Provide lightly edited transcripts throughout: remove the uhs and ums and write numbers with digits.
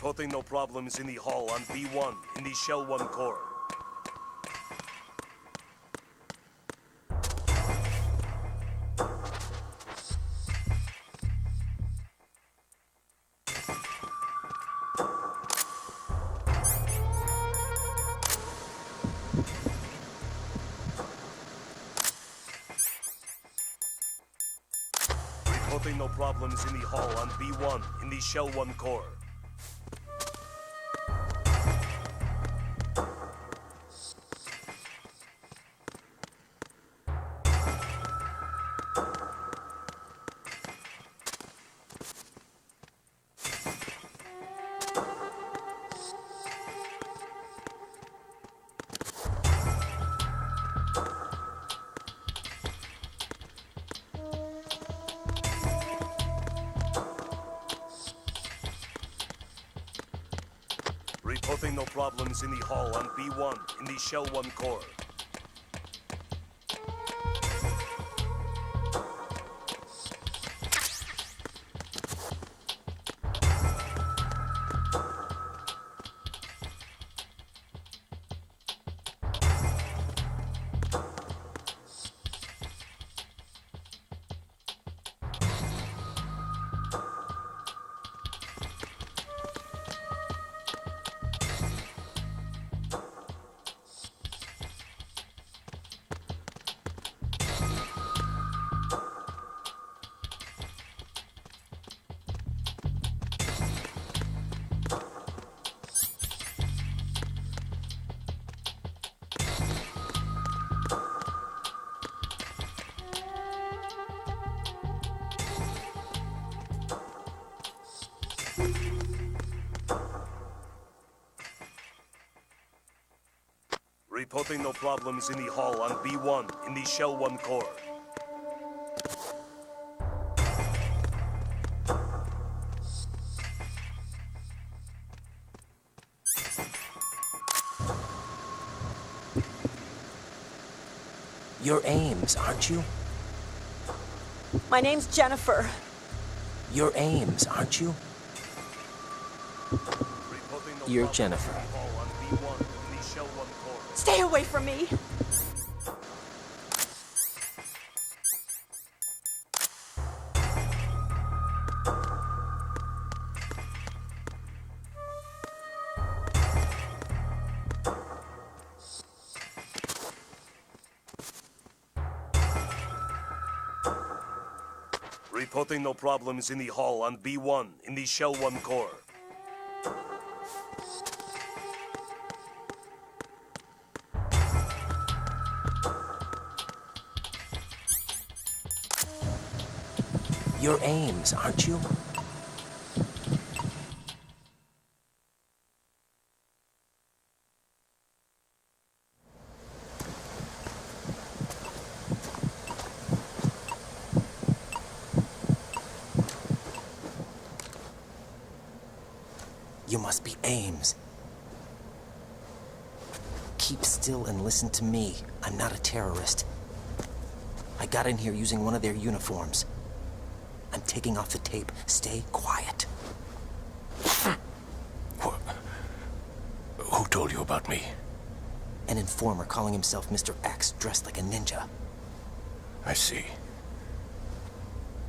Reporting no problems in the hall on B1 in the Shell 1 core. Reporting no problems in the hall on B1 in the Shell 1 core. Reporting no problems in the hall on B1 in the Shell 1 core. Reporting no problems in the hall on B1 in the Shell 1 core. You're Ames, aren't you? My name's Jennifer. You're Ames, aren't you? You're Jennifer. Stay away from me. Reporting no problems in the hall on B1 in the Shell 1 core. You're Ames, aren't you? You must be Ames. Keep still and listen to me. I'm not a terrorist. I got in here using one of their uniforms. I'm taking off the tape. Stay quiet. Who told you about me? An informer calling himself Mr. X, dressed like a ninja. I see.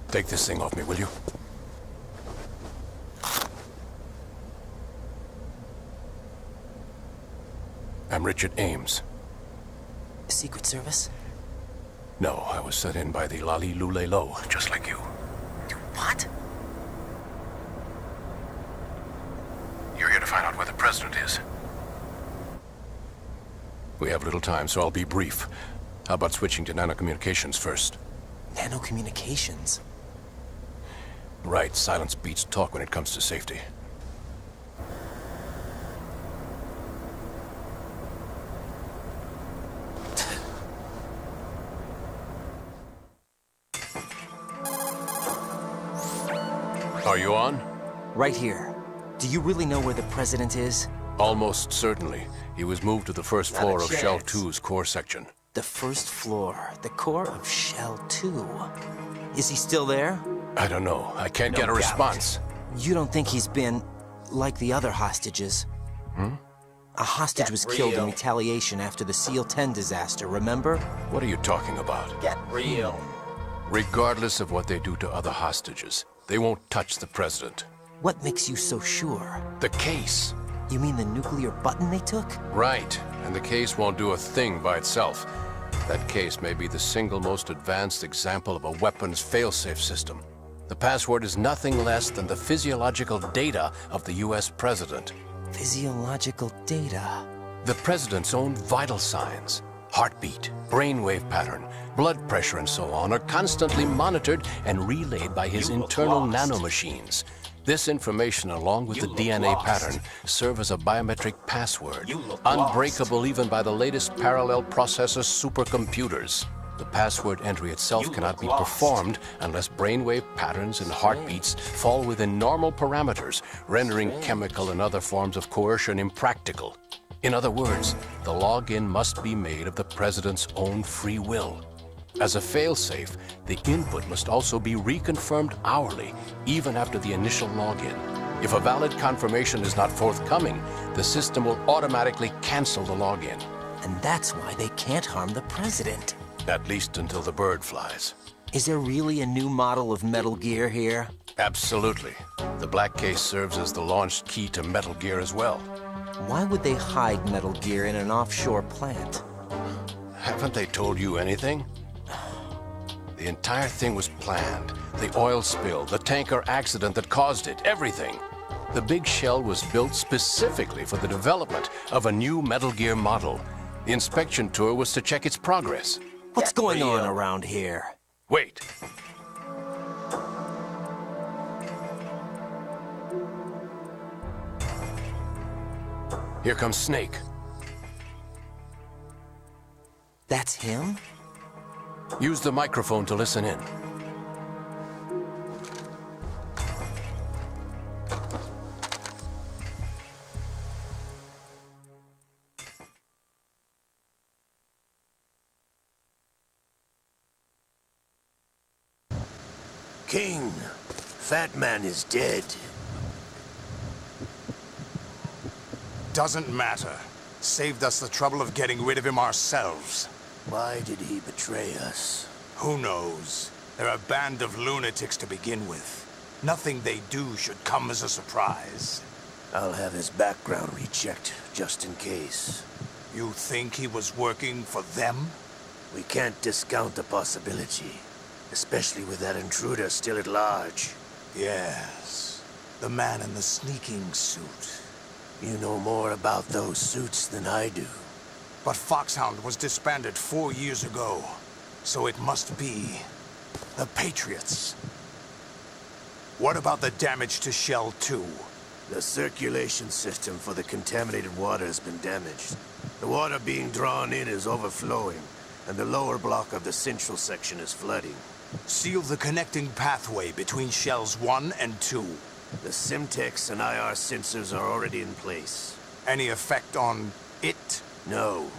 Take this thing off me, will you? I'm Richard Ames. Secret Service? No, I was sent in by the Lali Lule Lo, just like you. What? You're here to find out where the president is. We have little time, so I'll be brief. How about switching to nanocommunications first? Nanocommunications? Right, silence beats talk when it comes to safety. Are you on? Right here. Do you really know where the president is? Almost certainly. He was moved to the first Not floor a of Shell chance. 2's core section. The first floor, the core of Shell 2. Is he still there? I don't know. I can't get a doubt. response. You don't think he's been like the other hostages? A hostage was killed in retaliation after the SEAL 10 disaster, remember? What are you talking about? Get real. Regardless of what they do to other hostages, they won't touch the president. What makes you so sure? The case. You mean the nuclear button they took? Right. And the case won't do a thing by itself. That case may be the single most advanced example of a weapons failsafe system. The password is nothing less than the physiological data of the US president. Physiological data. The president's own vital signs, heartbeat, brainwave pattern, blood pressure, and so on, are constantly monitored and relayed by his internal nanomachines. This information, along with the DNA pattern, serve as a biometric password, unbreakable even by the latest parallel processor supercomputers. The password entry itself cannot be performed unless brainwave patterns and heartbeats fall within normal parameters, rendering chemical and other forms of coercion impractical. In other words, the login must be made of the president's own free will. As a failsafe, the input must also be reconfirmed hourly, even after the initial login. If a valid confirmation is not forthcoming, the system will automatically cancel the login. And that's why they can't harm the president. At least until the bird flies. Is there really a new model of Metal Gear here? Absolutely. The black case serves as the launch key to Metal Gear as well. Why would they hide Metal Gear in an offshore plant? Haven't they told you anything? The entire thing was planned. The oil spill, the tanker accident that caused it, everything. The big shell was built specifically for the development of a new Metal Gear model. The inspection tour was to check its progress. What's going on around here? Wait. Here comes Snake. That's him? Use the microphone to listen in. King, Fat Man is dead. Doesn't matter. Saved us the trouble of getting rid of him ourselves. Why did he betray us? Who knows? They're a band of lunatics to begin with. Nothing they do should come as a surprise. I'll have his background rechecked, just in case. You think he was working for them? We can't discount the possibility, especially with that intruder still at large. Yes. The man in the sneaking suit. You know more about those suits than I do. But Foxhound was disbanded 4 years ago. So it must be the Patriots. What about the damage to Shell 2? The circulation system for the contaminated water has been damaged. The water being drawn in is overflowing, and the lower block of the central section is flooding. Seal the connecting pathway between Shells 1 and 2. The Simtex and IR sensors are already in place. Any effect on it? No.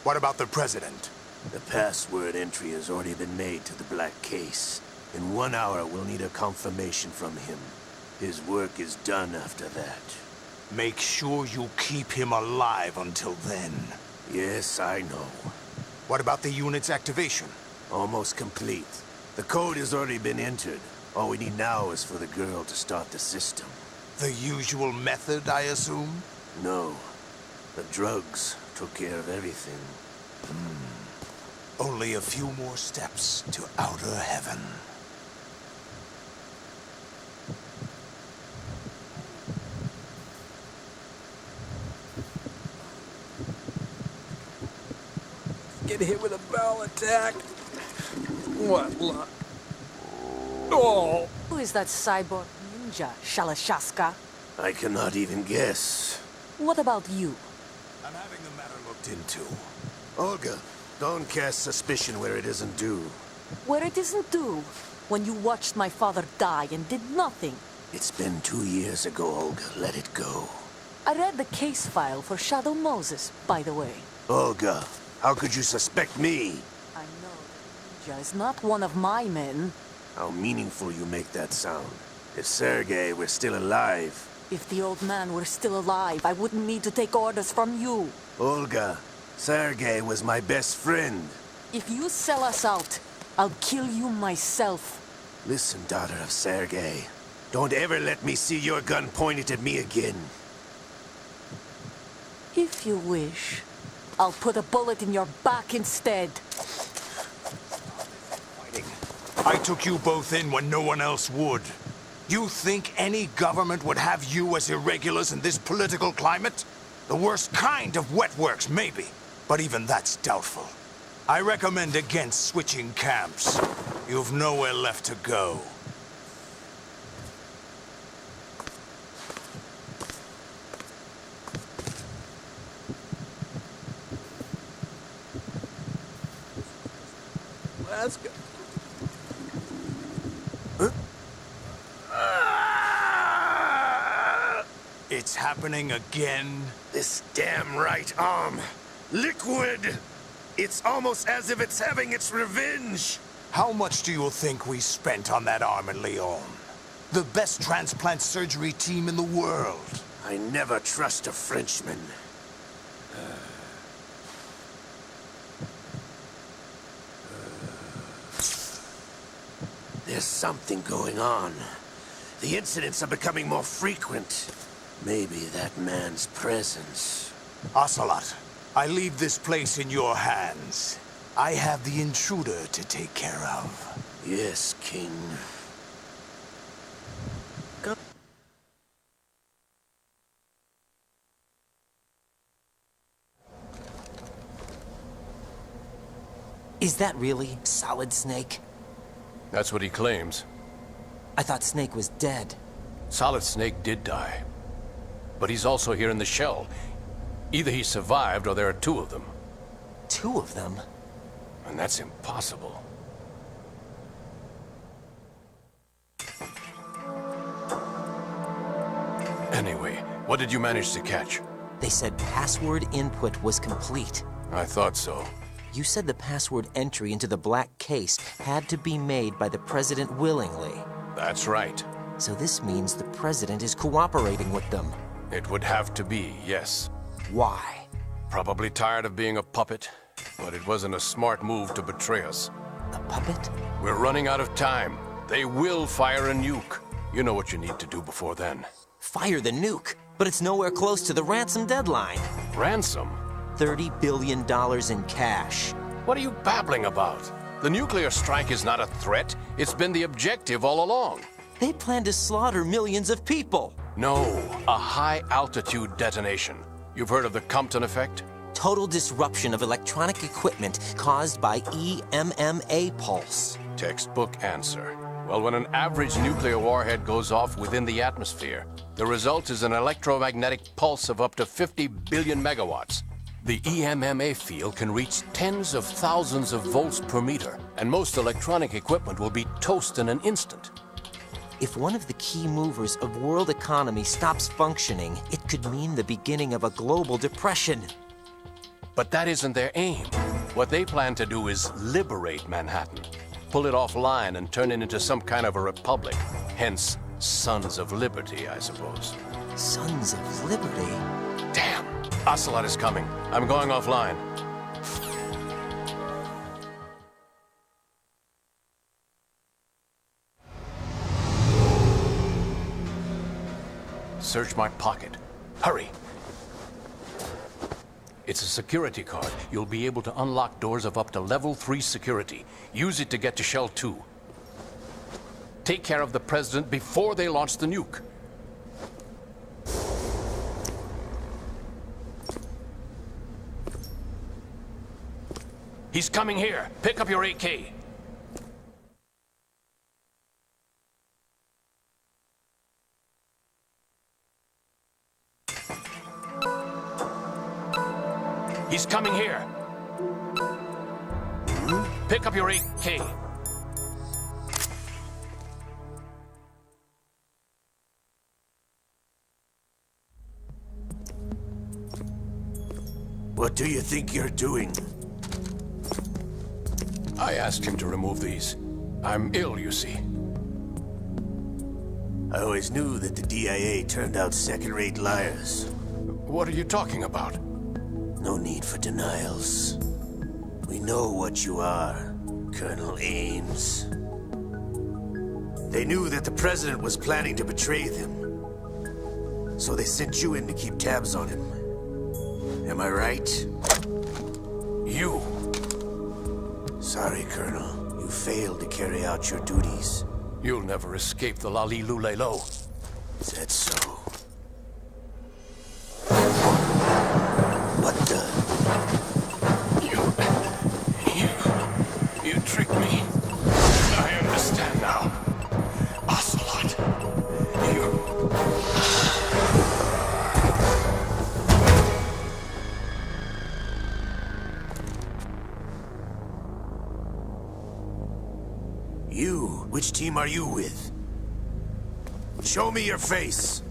What about the President? The password entry has already been made to the black case. In 1 hour, we'll need a confirmation from him. His work is done after that. Make sure you keep him alive until then. Yes, I know. What about the unit's activation? Almost complete. The code has already been entered. All we need now is for the girl to start the system. The usual method, I assume? No. The drugs. took care of everything. Only a few more steps to outer heaven. Get hit with a bowel attack. What luck? Oh! Who is that cyborg ninja, Shalashaska? I cannot even guess. What about you? I'm having the matter looked into. Olga, don't cast suspicion where it isn't due. Where it isn't due, when you watched my father die and did nothing. It's been 2 years ago, Olga. Let it go. I read the case file for Shadow Moses, by the way. Olga, how could you suspect me? I know that ninja is not one of my men. How meaningful you make that sound. If Sergei were still alive... If the old man were still alive, I wouldn't need to take orders from you. Olga, Sergei was my best friend. If you sell us out, I'll kill you myself. Listen, daughter of Sergei. Don't ever let me see your gun pointed at me again. If you wish, I'll put a bullet in your back instead. I took you both in when no one else would. You think any government would have you as irregulars in this political climate? The worst kind of wet works, maybe. But even that's doubtful. I recommend against switching camps. You've nowhere left to go. Let's go. It's happening again. This damn right arm. Liquid! It's almost as if it's having its revenge. How much do you think we spent on that arm in Lyon? The best transplant surgery team in the world. I never trust a Frenchman. There's something going on. The incidents are becoming more frequent. Maybe that man's presence. Ocelot, I leave this place in your hands. I have the intruder to take care of. Yes, King. Is that really Solid Snake? That's what he claims. I thought Snake was dead. Solid Snake did die. But he's also here in the shell. Either he survived or there are two of them. Two of them? And that's impossible. Anyway, what did you manage to catch? They said password input was complete. I thought so. You said the password entry into the black case had to be made by the president willingly. That's right. So this means the president is cooperating with them. It would have to be, yes. Why? Probably tired of being a puppet, but it wasn't a smart move to betray us. A puppet? We're running out of time. They will fire a nuke. You know what you need to do before then. Fire the nuke, but it's nowhere close to the ransom deadline. Ransom? $30 billion in cash. What are you babbling about? The nuclear strike is not a threat. It's been the objective all along. They plan to slaughter millions of people. No, a high-altitude detonation. You've heard of the Compton effect? Total disruption of electronic equipment caused by EMMA pulse. Textbook answer. Well, when an average nuclear warhead goes off within the atmosphere, the result is an electromagnetic pulse of up to 50 billion megawatts. The EMMA field can reach tens of thousands of volts per meter, and most electronic equipment will be toast in an instant. If one of the key movers of world economy stops functioning, it could mean the beginning of a global depression. But that isn't their aim. What they plan to do is liberate Manhattan, pull it offline and turn it into some kind of a republic. Hence, Sons of Liberty, I suppose. Sons of Liberty? Damn! Ocelot is coming. I'm going offline. Search my pocket. Hurry! It's a security card. You'll be able to unlock doors of up to level 3 security. Use it to get to Shell 2. Take care of the President before they launch the nuke. He's coming here. Pick up your AK. He's coming here. Pick up your AK. What do you think you're doing? I asked him to remove these. I'm ill, you see. I always knew that the DIA turned out second-rate liars. What are you talking about? No need for denials. We know what you are, Colonel Ames. They knew that the President was planning to betray them. So they sent you in to keep tabs on him. Am I right? You. Sorry, Colonel. You failed to carry out your duties. You'll never escape the Lali Lulelo. Is that so? What the? You tricked me. I understand now. Ocelot. You? Which team are you with? Show me your face.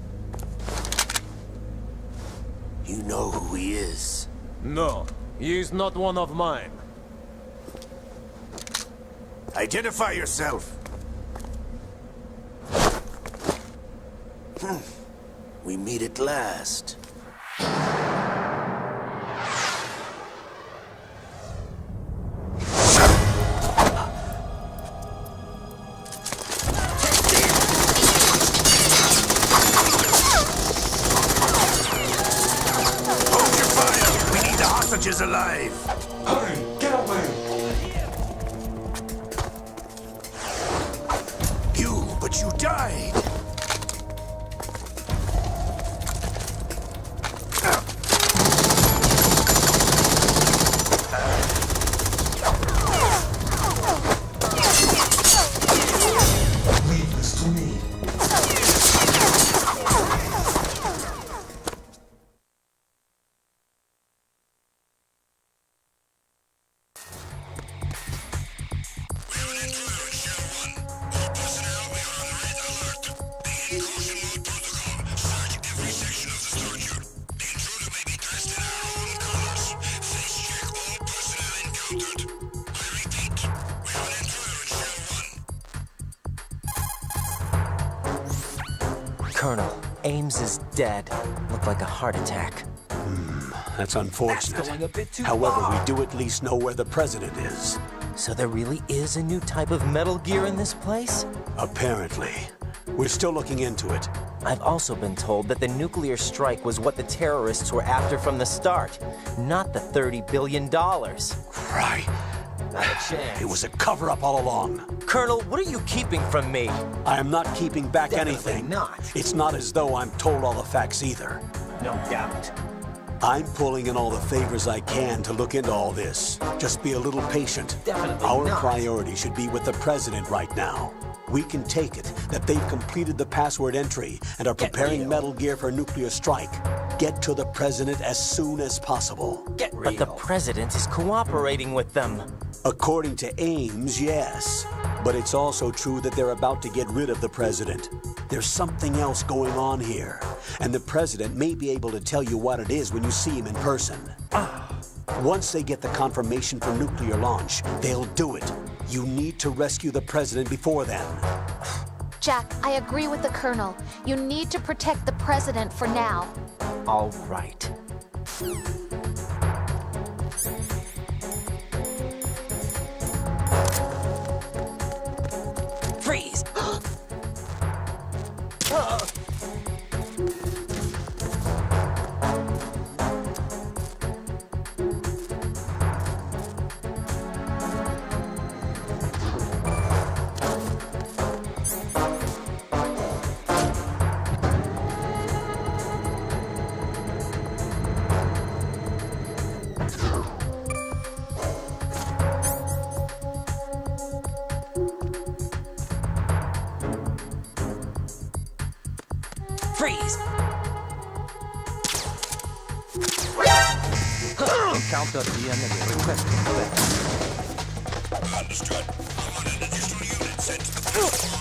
You know who he is. No, he is not one of mine. Identify yourself. We meet at last. Hold your fire! We need the hostages alive! Hurry! Get away! But you died! Leave this to me. Colonel, Ames is dead. Looked like a heart attack. That's unfortunate. That's going a bit too However, far. we do at least know where the President is. So there really is a new type of Metal Gear in this place? Apparently. We're still looking into it. I've also been told that the nuclear strike was what the terrorists were after from the start, not the $30 billion. Right. Not a chance. It was a cover-up all along. Colonel, what are you keeping from me? I am not keeping back Definitely anything. not. It's not as though I'm told all the facts either. No doubt. I'm pulling in all the favors I can to look into all this. Just be a little patient. Definitely Our not. priority should be with the President right now. We can take it that they've completed the password entry and are preparing real. Metal Gear for nuclear strike. Get to the President as soon as possible. Get real. But the President is cooperating with them. According to Ames, yes. But it's also true that they're about to get rid of the President. There's something else going on here. And the President may be able to tell you what it is when you see him in person. Once they get the confirmation for nuclear launch, they'll do it. You need to rescue the President before then. Jack, I agree with the Colonel. You need to protect the President for now. All right. Freeze! Freeze! Encounter the enemy. Request effect. Understood. I want an additional unit sent to the front.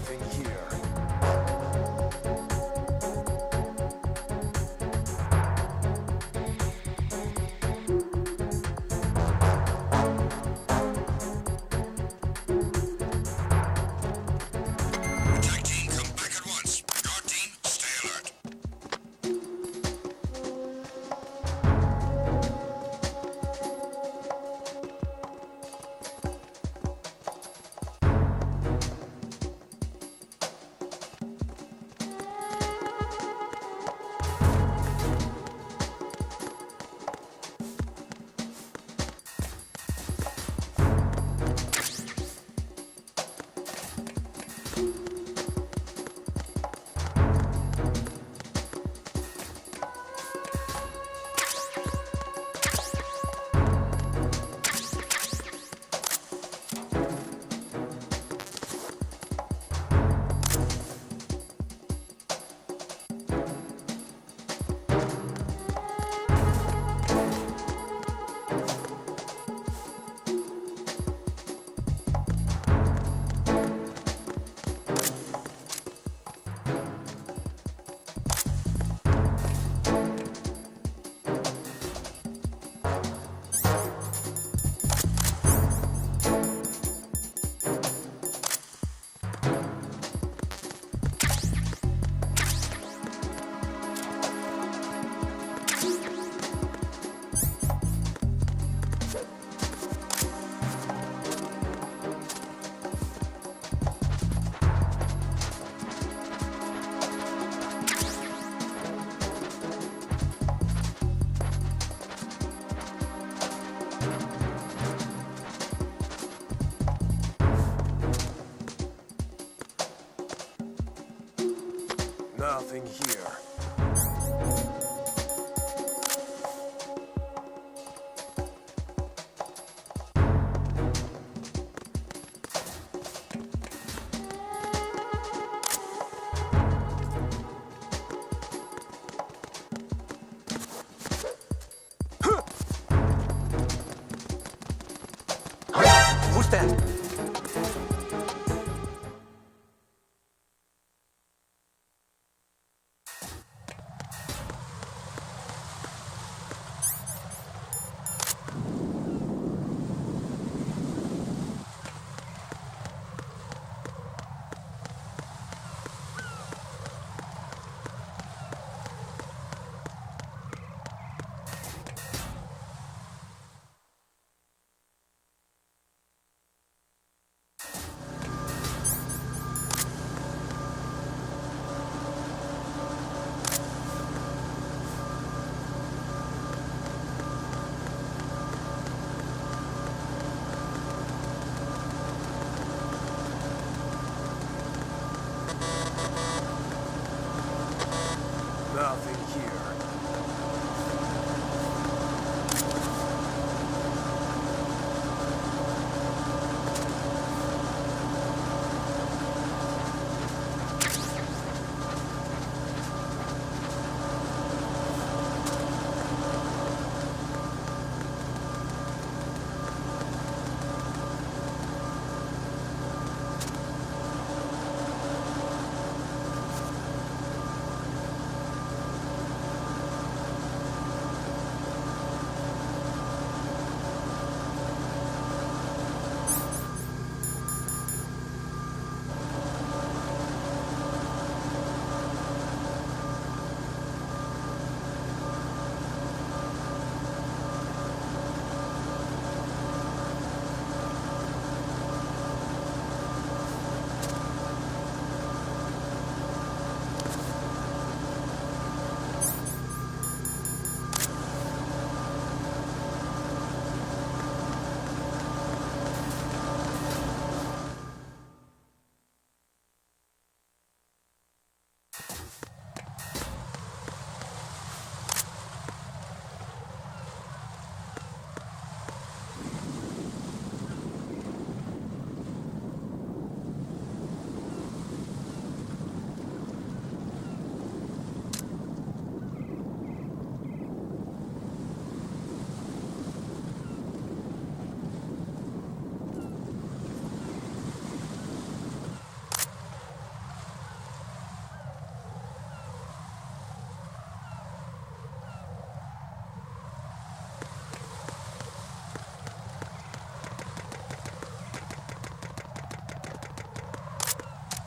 Nothing here. Attack team, come back at once. Guard team, stay alert. Nothing here. Who's that? Nothing here.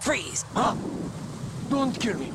Freeze! Don't kill me.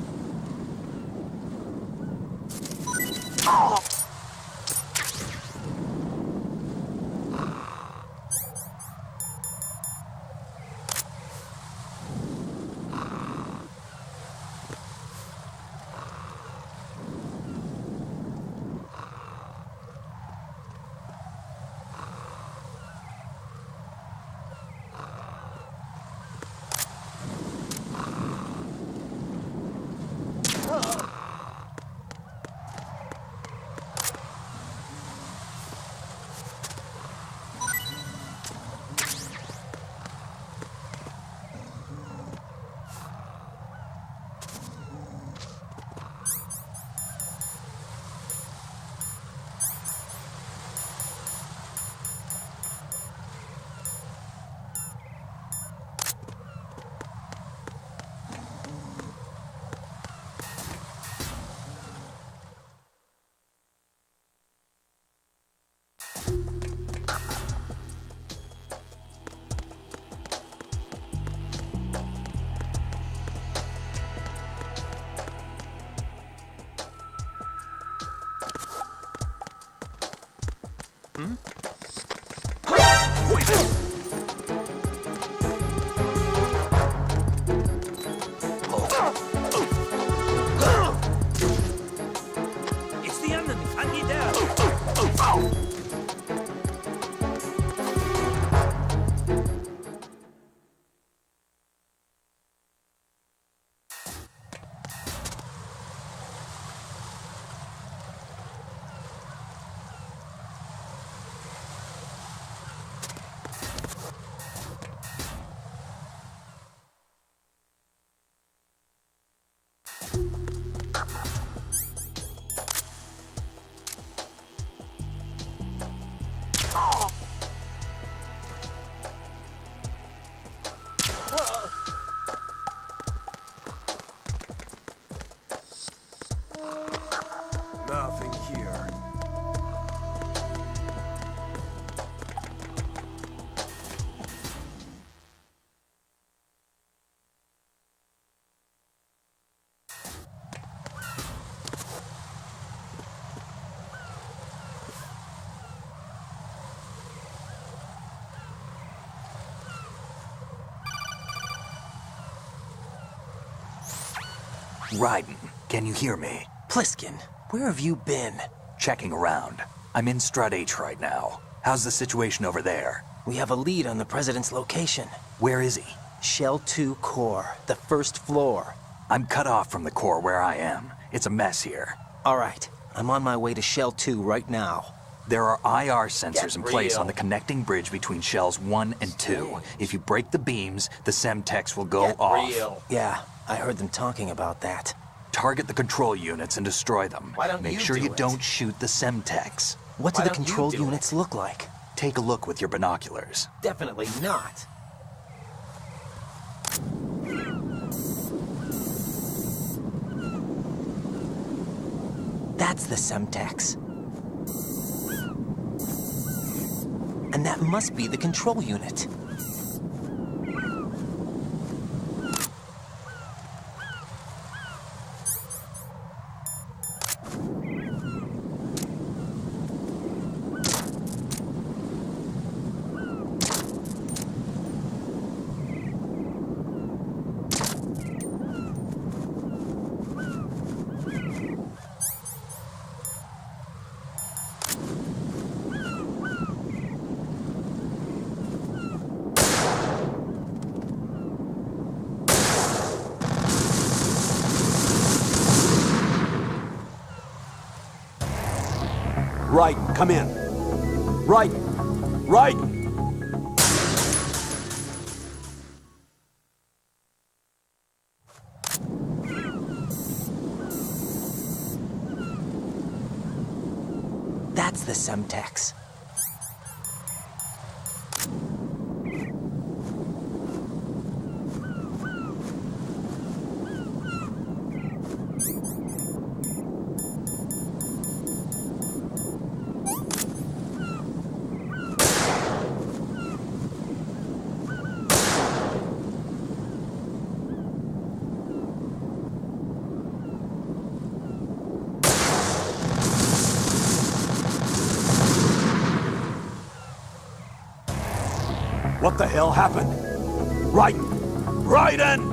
It's the enemy. I need help. Nothing here. Raiden, can you hear me? Pliskin, where have you been? Checking around. I'm in Strut H right now. How's the situation over there? We have a lead on the President's location. Where is he? Shell 2 core, the first floor. I'm cut off from the core where I am. It's a mess here. All right, I'm on my way to Shell 2 right now. There are IR sensors in place on the connecting bridge between Shells 1 and 2. If you break the beams, the Semtex will go off. Yeah, I heard them talking about that. Target the control units and destroy them. Why don't Make you sure do you it? don't shoot the Semtex. What do the control units look like? Take a look with your binoculars. Definitely not. That's the Semtex. And that must be the control unit. Raiden, come in. Raiden! Raiden! That's the Semtex. What the hell happened? Raiden!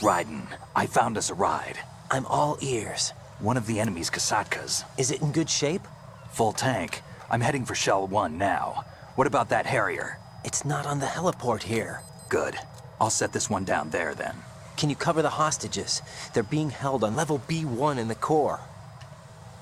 Raiden, I found us a ride. I'm all ears. One of the enemy's Kasatkas. Is it in good shape? Full tank. I'm heading for Shell 1 now. What about that Harrier? It's not on the heliport here. Good. I'll set this one down there then. Can you cover the hostages? They're being held on level B1 in the core.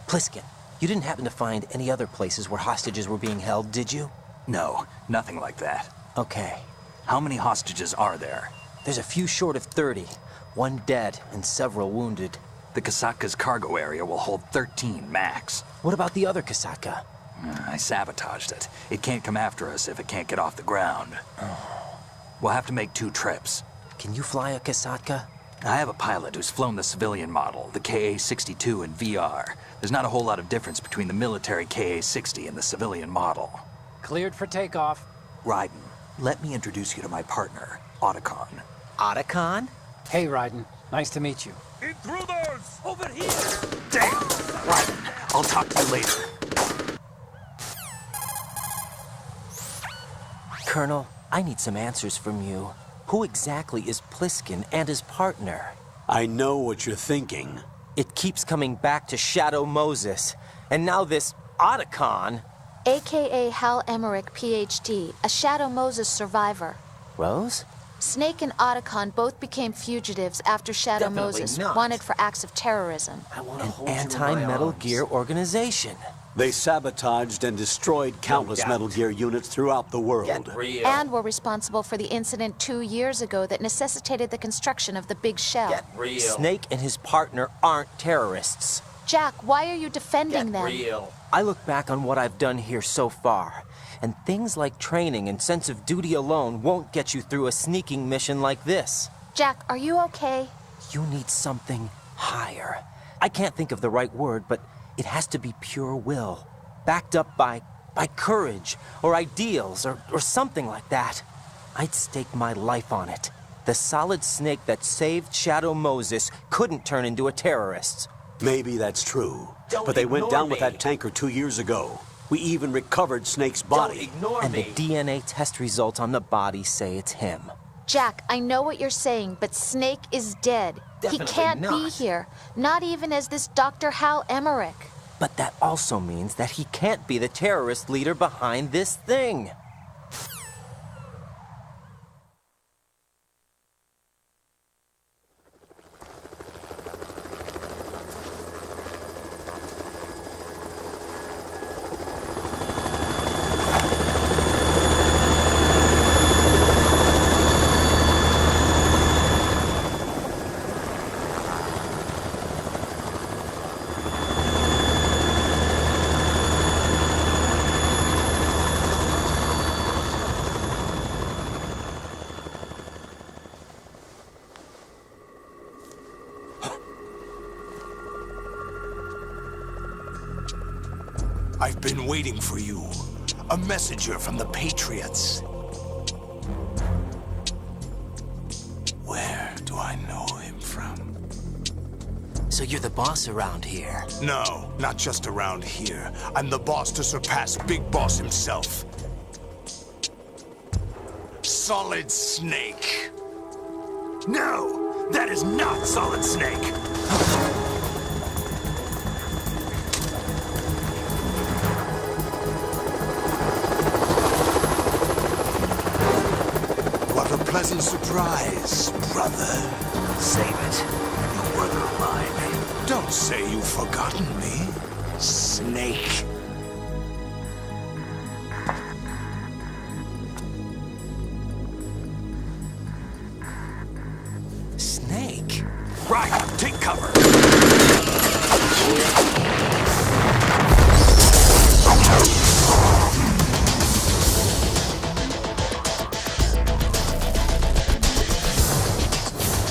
Pliskin, you didn't happen to find any other places where hostages were being held, did you? No, nothing like that. Okay. How many hostages are there? There's a few short of 30. One dead and several wounded. The Kasatka's cargo area will hold 13 max. What about the other Kasaka? I sabotaged it. It can't come after us if it can't get off the ground. We'll have to make 2 trips. Can you fly a Kasatka? I have a pilot who's flown the civilian model, the KA-62 in VR. There's not a whole lot of difference between the military KA-60 and the civilian model. Cleared for takeoff. Raiden, let me introduce you to my partner, Otacon. Otacon? Hey, Raiden. Nice to meet you. Intruders! Over here! Damn! Raiden, I'll talk to you later. Colonel, I need some answers from you. Who exactly is Pliskin and his partner? I know what you're thinking. It keeps coming back to Shadow Moses. And now this Otacon. AKA Hal Emmerich, PhD, a Shadow Moses survivor. Rose? Snake and Otacon both became fugitives after Shadow Definitely Moses, not. wanted for acts of terrorism. An anti-Metal Gear organization. They sabotaged and destroyed countless doubt. Metal Gear units throughout the world. Real. And were responsible for the incident 2 years ago that necessitated the construction of the Big Shell. Real. Snake and his partner aren't terrorists. Jack, why are you defending them? I look back on what I've done here so far, and things like training and sense of duty alone won't get you through a sneaking mission like this. Jack, are you okay? You need something higher. I can't think of the right word, but it has to be pure will, backed up by courage or ideals or something like that. I'd stake my life on it. The Solid Snake that saved Shadow Moses couldn't turn into a terrorist. Maybe that's true. Don't But they went ignore down with me. that tanker 2 years ago. We even recovered Snake's body. And the DNA test results on the body say it's him. Jack, I know what you're saying, but Snake is dead. Definitely he can't be not. here, not even as this Dr. Hal Emmerich. But that also means that he can't be the terrorist leader behind this thing. I've been waiting for you. A messenger from the Patriots. Where do I know him from? So you're the boss around here. No, not just around here. I'm the boss to surpass Big Boss himself. Solid Snake. No, that is not Solid Snake. What a pleasant surprise, brother. Save it. You brother of mine. Don't say you've forgotten me, Snake. Snake? Right, take cover.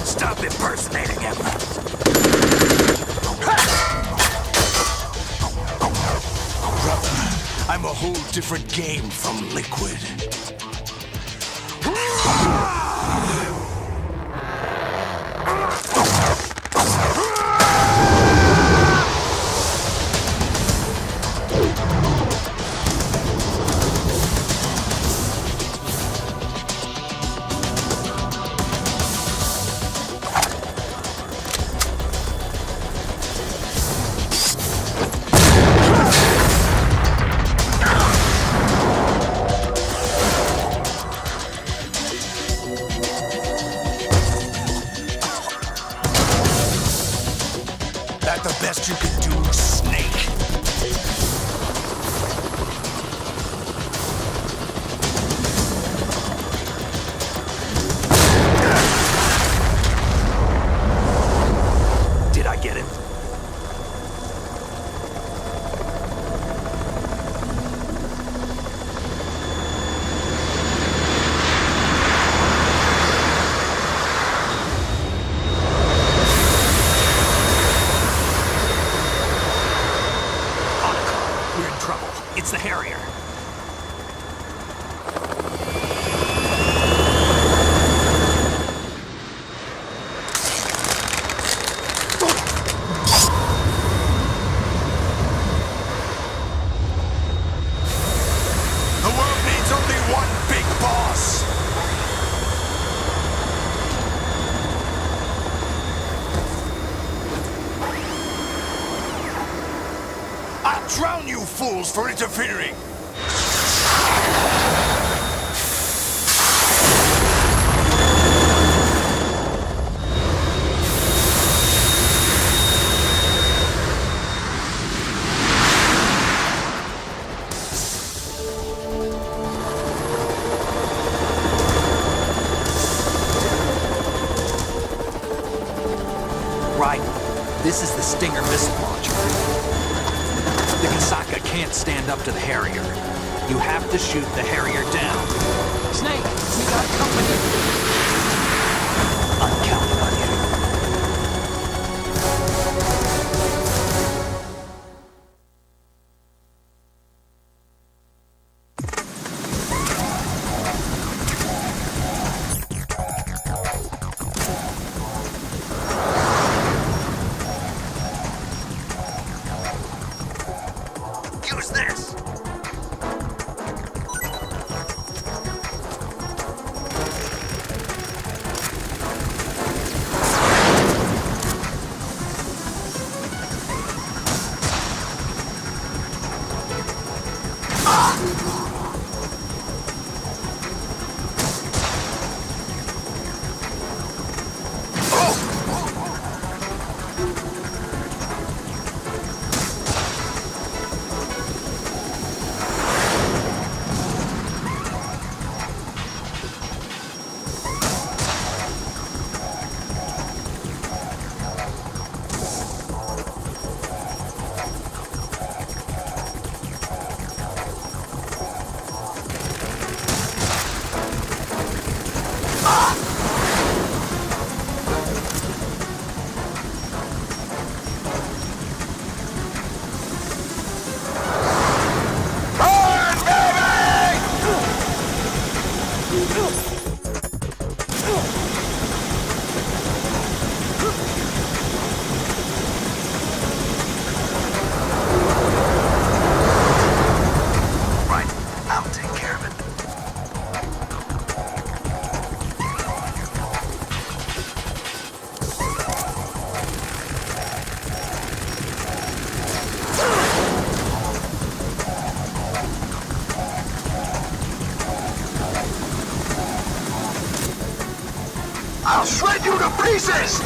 Stop impersonating him. Brother, I'm a whole different game from Liquid. that the best you can do, Snake? Did I get it? We're in trouble. It's the Harrier. The world needs only one big boss. I'll drown you fools for interfering. Right. This is the Stinger missile launcher. The Kasaka can't stand up to the Harrier. You have to shoot the Harrier down. Snake, we got company. I'm counting on you. Use this! I'll shred you to pieces!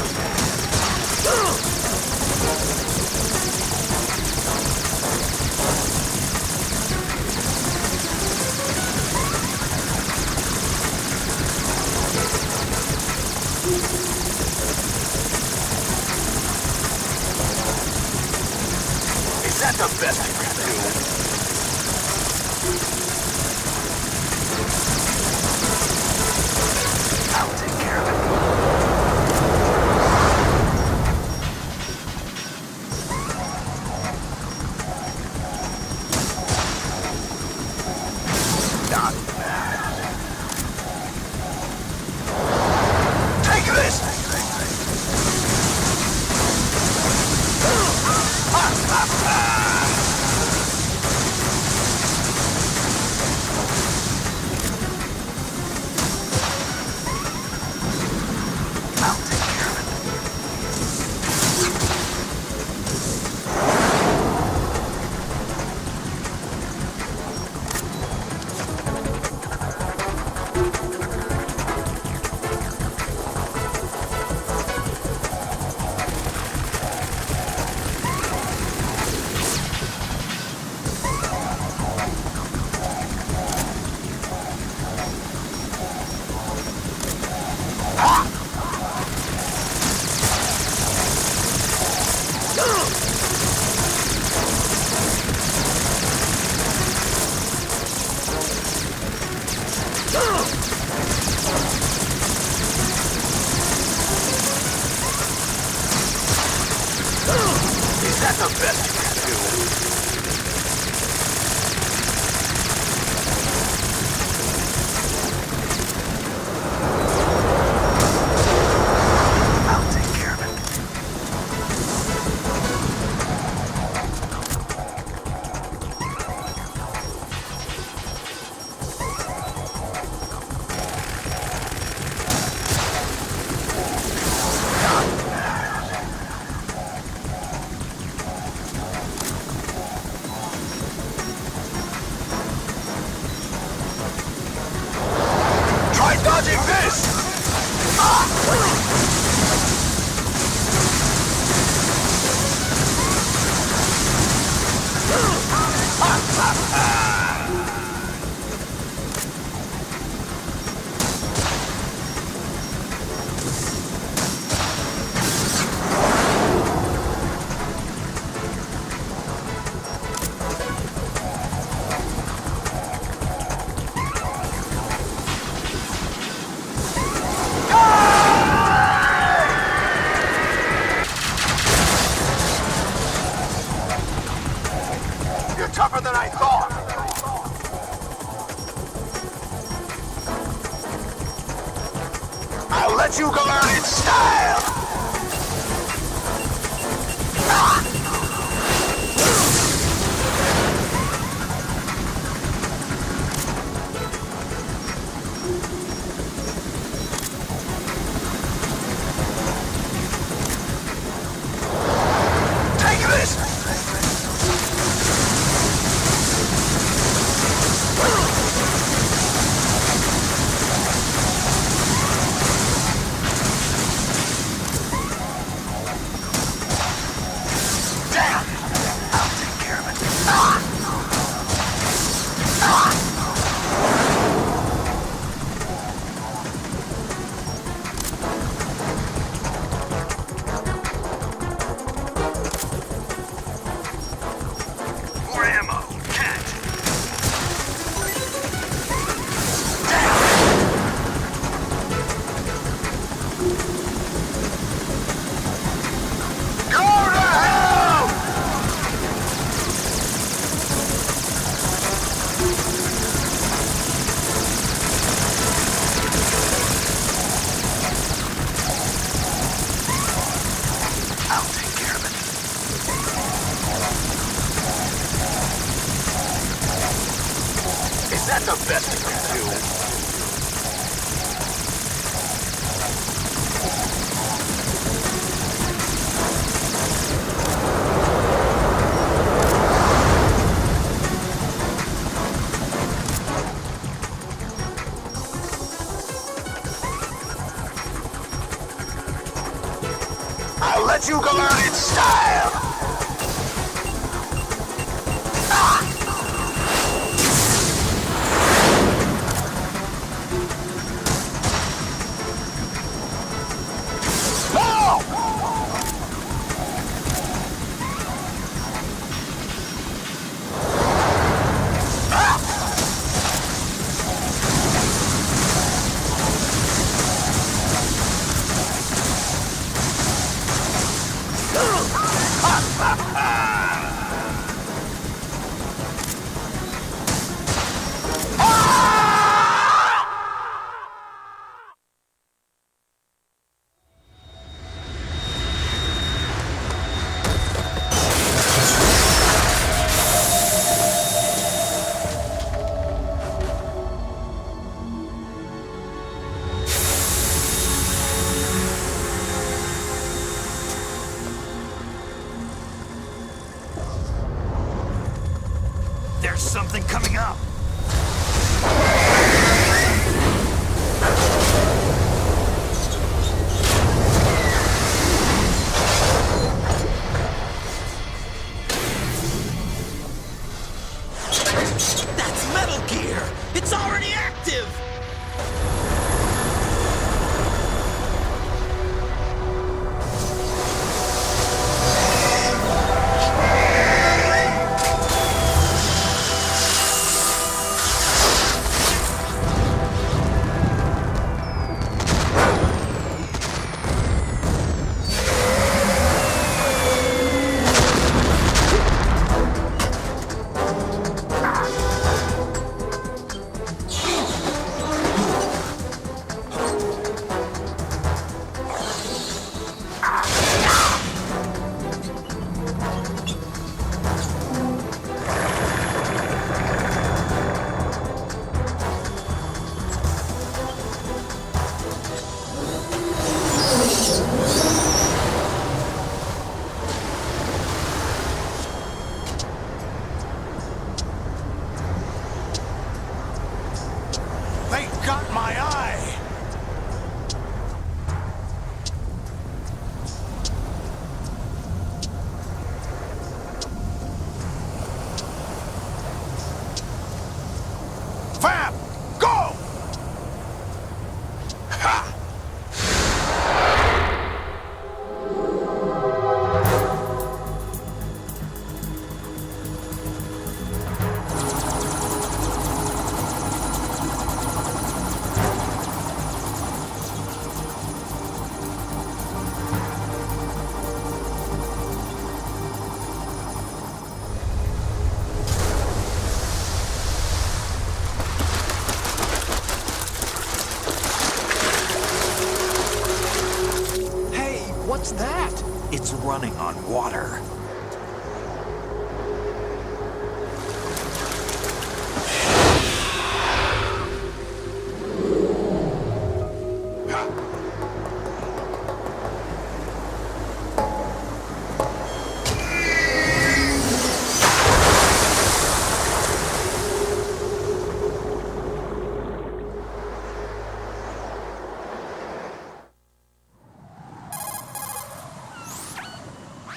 Is that the best you can do? I'll take care of it. Not bad. Take this! Is that the best you can do? I'll take care of it. Try dodging this! You're tougher than I thought! I'll let you go learn in style! Take this! Damn! I'll take care of it. More ammo. Cat. Go to hell! I'll take care of it. Is that the best you can do? I'll let you go learn in style! There's something coming up! That's Metal Gear! It's already active! running on water.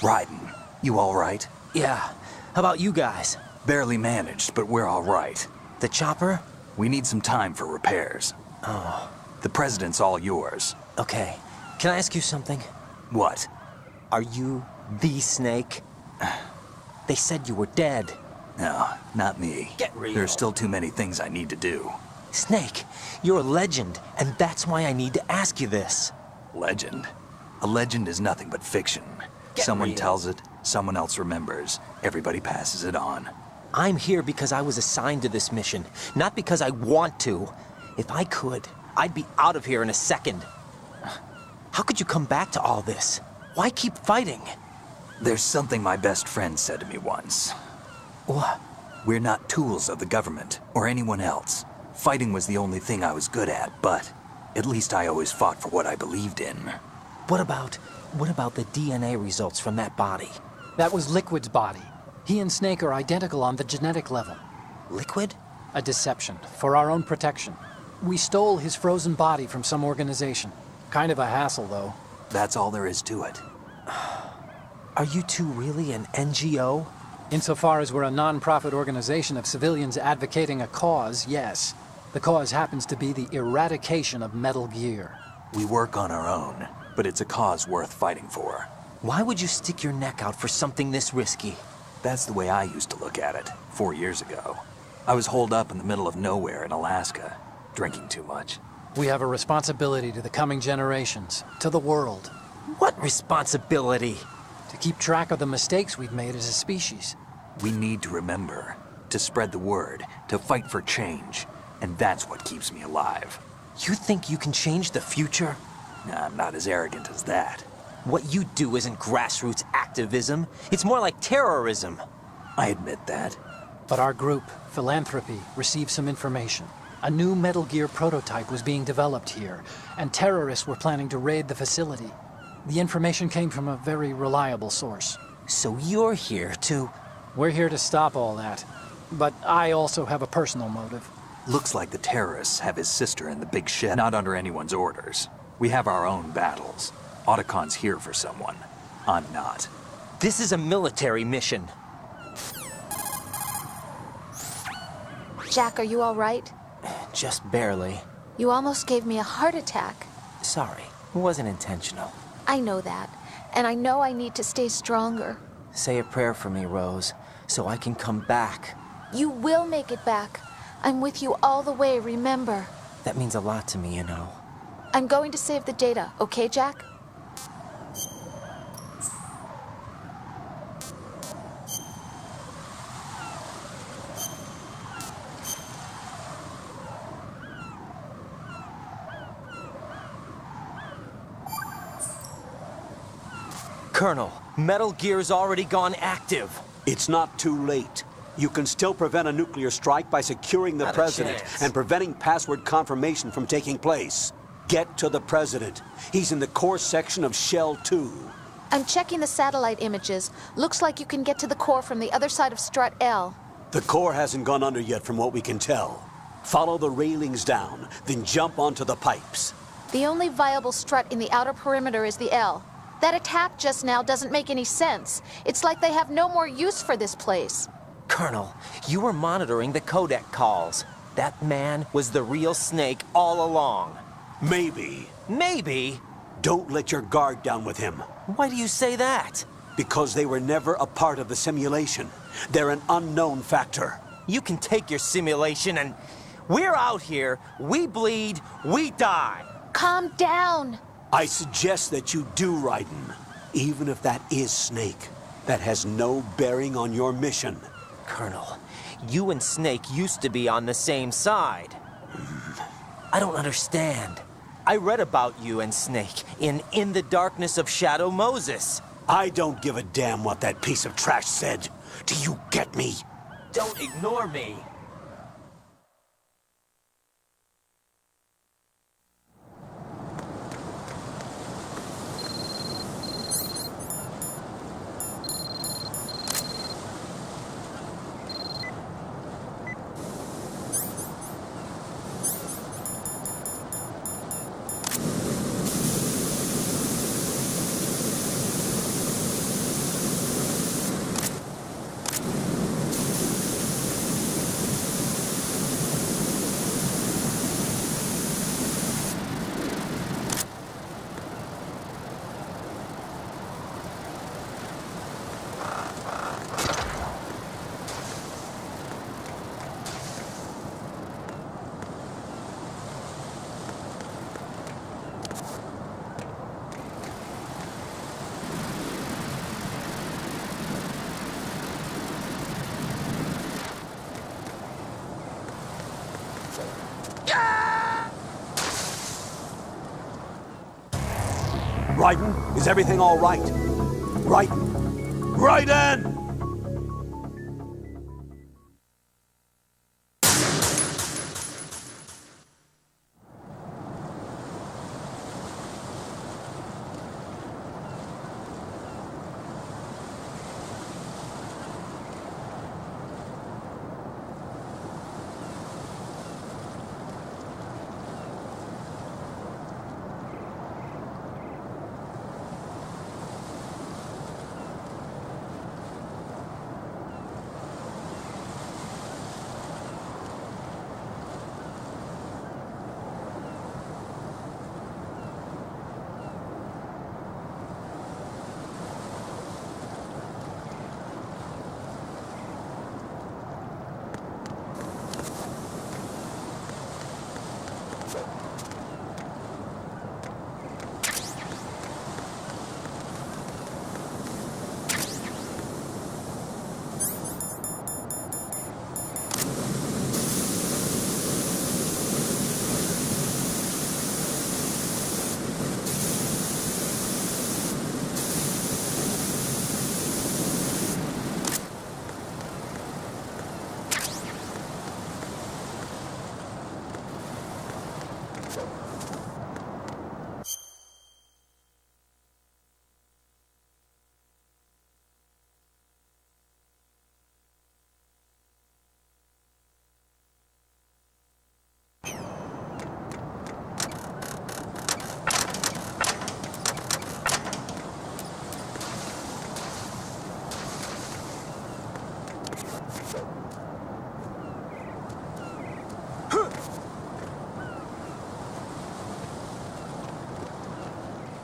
Raiden, you all right? Yeah. How about you guys? Barely managed, but we're all right. The chopper? We need some time for repairs. Oh. The president's all yours. Okay. Can I ask you something? What? Are you the Snake? They said you were dead. No, not me. Get real. There's still too many things I need to do. Snake, you're a legend, and that's why I need to ask you this. Legend? A legend is nothing but fiction. Get Someone real. tells it, someone else remembers. Everybody passes it on. I'm here because I was assigned to this mission, not because I want to. If I could, I'd be out of here in a second. How could you come back to all this? Why keep fighting? There's something my best friend said to me once. What? We're not tools of the government or anyone else. Fighting was the only thing I was good at, but at least I always fought for what I believed in. What about the DNA results from that body? That was Liquid's body. He and Snake are identical on the genetic level. Liquid? A deception, for our own protection. We stole his frozen body from some organization. Kind of a hassle, though. That's all there is to it. Are you two really an NGO? Insofar as we're a non-profit organization of civilians advocating a cause, yes. The cause happens to be the eradication of Metal Gear. We work on our own, but it's a cause worth fighting for. Why would you stick your neck out for something this risky? That's the way I used to look at it 4 years ago. I was holed up in the middle of nowhere in Alaska, drinking too much. We have a responsibility to the coming generations, to the world. What responsibility? To keep track of the mistakes we've made as a species. We need to remember, to spread the word, to fight for change, and that's what keeps me alive. You think you can change the future? I'm not as arrogant as that. What you do isn't grassroots activism. It's more like terrorism. I admit that. But our group, Philanthropy, received some information. A new Metal Gear prototype was being developed here, and terrorists were planning to raid the facility. The information came from a very reliable source. So you're here to... We're here to stop all that. But I also have a personal motive. Looks like the terrorists have his sister in the big shed, not under anyone's orders. We have our own battles. Otacon's here for someone. I'm not. This is a military mission. Jack, are you all right? Just barely. You almost gave me a heart attack. Sorry, it wasn't intentional. I know that, and I know I need to stay stronger. Say a prayer for me, Rose, so I can come back. You will make it back. I'm with you all the way, remember? That means a lot to me, you know. I'm going to save the data, okay, Jack? Colonel, Metal Gear's already gone active. It's not too late. You can still prevent a nuclear strike by securing the Not a president chance. and preventing password confirmation from taking place. Get to the president. He's in the core section of Shell 2. I'm checking the satellite images. Looks like you can get to the core from the other side of Strut L. The core hasn't gone under yet from what we can tell. Follow the railings down, then jump onto the pipes. The only viable strut in the outer perimeter is the L. That attack just now doesn't make any sense. It's like they have no more use for this place. Colonel, you were monitoring the codec calls. That man was the real Snake all along. Maybe. Maybe? Don't let your guard down with him. Why do you say that? Because they were never a part of the simulation. They're an unknown factor. You can take your simulation and... We're out here, we bleed, we die. Calm down. I suggest that you do, Raiden. Even if that is Snake. That has no bearing on your mission. Colonel, you and Snake used to be on the same side. I don't understand. I read about you and Snake in the Darkness of Shadow Moses. I don't give a damn what that piece of trash said. Do you get me? Don't ignore me. Raiden, is everything all right? Raiden! Raiden!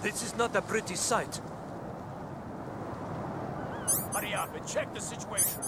This is not a pretty sight. Hurry up and check the situation.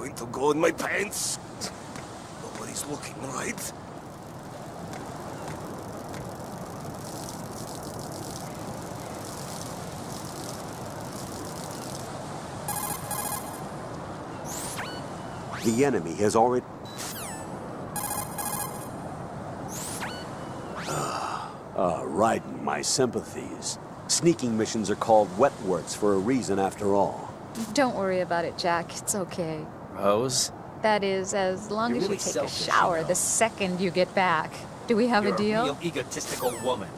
going to go in my pants? Nobody's looking, right? The enemy has already... Raiden, my sympathies. Sneaking missions are called wet works for a reason after all. Don't worry about it, Jack. It's okay. Rose? That is, as long You're as really you take a selfish, shower you know. the second you get back. Do we have You're a deal? a real egotistical woman.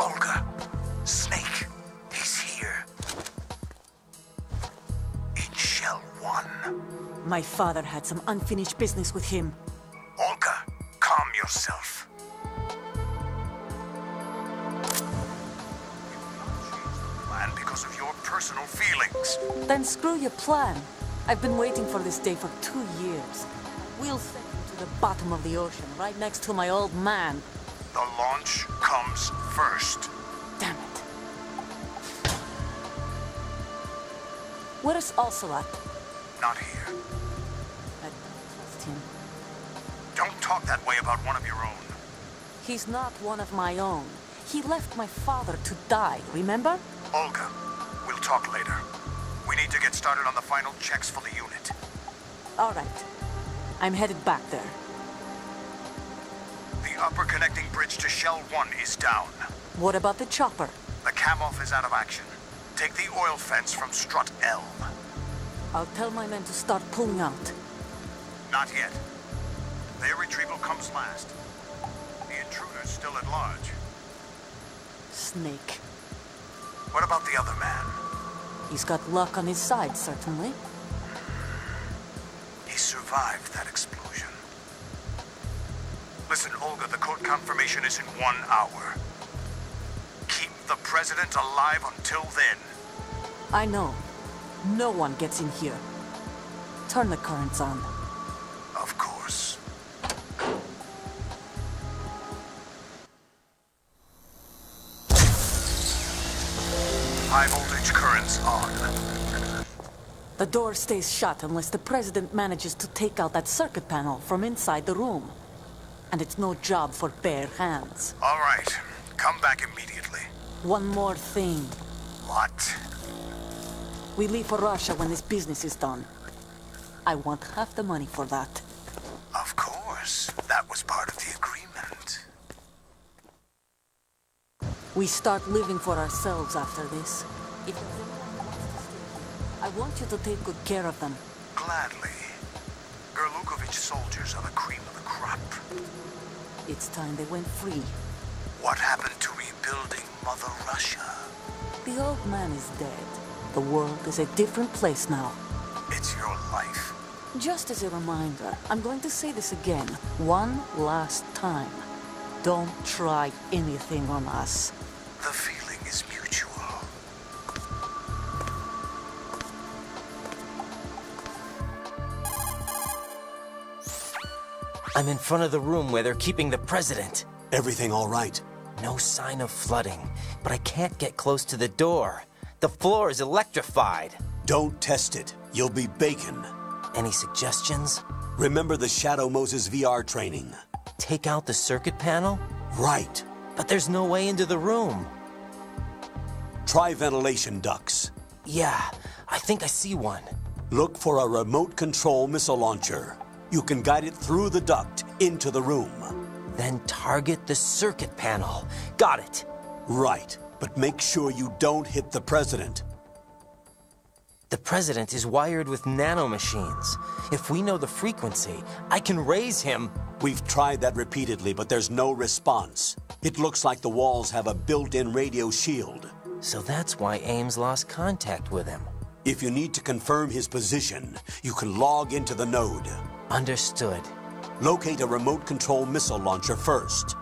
Olga, Snake, he's here. In Shell 1. My father had some unfinished business with him. Olga, calm yourself. Plan because of your personal feelings. Then screw your plan. I've been waiting for this day for 2 years. We'll send you to the bottom of the ocean, right next to my old man. The launch comes first. Damn it. Where is Ocelot? Not here. I don't trust him. Don't talk that way about one of your own. He's not one of my own. He left my father to die, remember? Olga, we'll talk later. We need to get started on the final checks for the unit. All right. I'm headed back there. The upper connecting bridge to Shell 1 is down. What about the chopper? The cam-off is out of action. Take the oil fence from strut L. I'll tell my men to start pulling out. Not yet. Their retrieval comes last. The intruder's still at large. Snake. What about the other man? He's got luck on his side, certainly. He survived that explosion. Listen, Olga, the code confirmation is in 1 hour. Keep the president alive until then. I know. No one gets in here. Turn the currents on. Of course. High voltage currents on. The door stays shut unless the president manages to take out that circuit panel from inside the room. And it's no job for bare hands. All right. Come back immediately. One more thing. What? We leave for Russia when this business is done. I want half the money for that. Of course. That was part of the agreement. We start living for ourselves after this. If I want you to take good care of them. Gladly. Gerlukovich soldiers are the cream of the crop. It's time they went free. What happened to rebuilding Mother Russia? The old man is dead. The world is a different place now. It's your life. Just as a reminder, I'm going to say this again, one last time. Don't try anything on us. The feeling is mutual. I'm in front of the room where they're keeping the president. Everything all right? No sign of flooding, but I can't get close to the door. The floor is electrified. Don't test it. You'll be bacon. Any suggestions? Remember the Shadow Moses VR training? Take out the circuit panel? Right. But there's no way into the room. Try ventilation ducts. Yeah, I think I see one. Look for a remote control missile launcher. You can guide it through the duct into the room. Then target the circuit panel. Got it. Right, but make sure you don't hit the president. The president is wired with nanomachines. If we know the frequency, I can raise him. We've tried that repeatedly, but there's no response. It looks like the walls have a built-in radio shield. So that's why Ames lost contact with him. If you need to confirm his position, you can log into the node. Understood. Locate a remote control missile launcher first.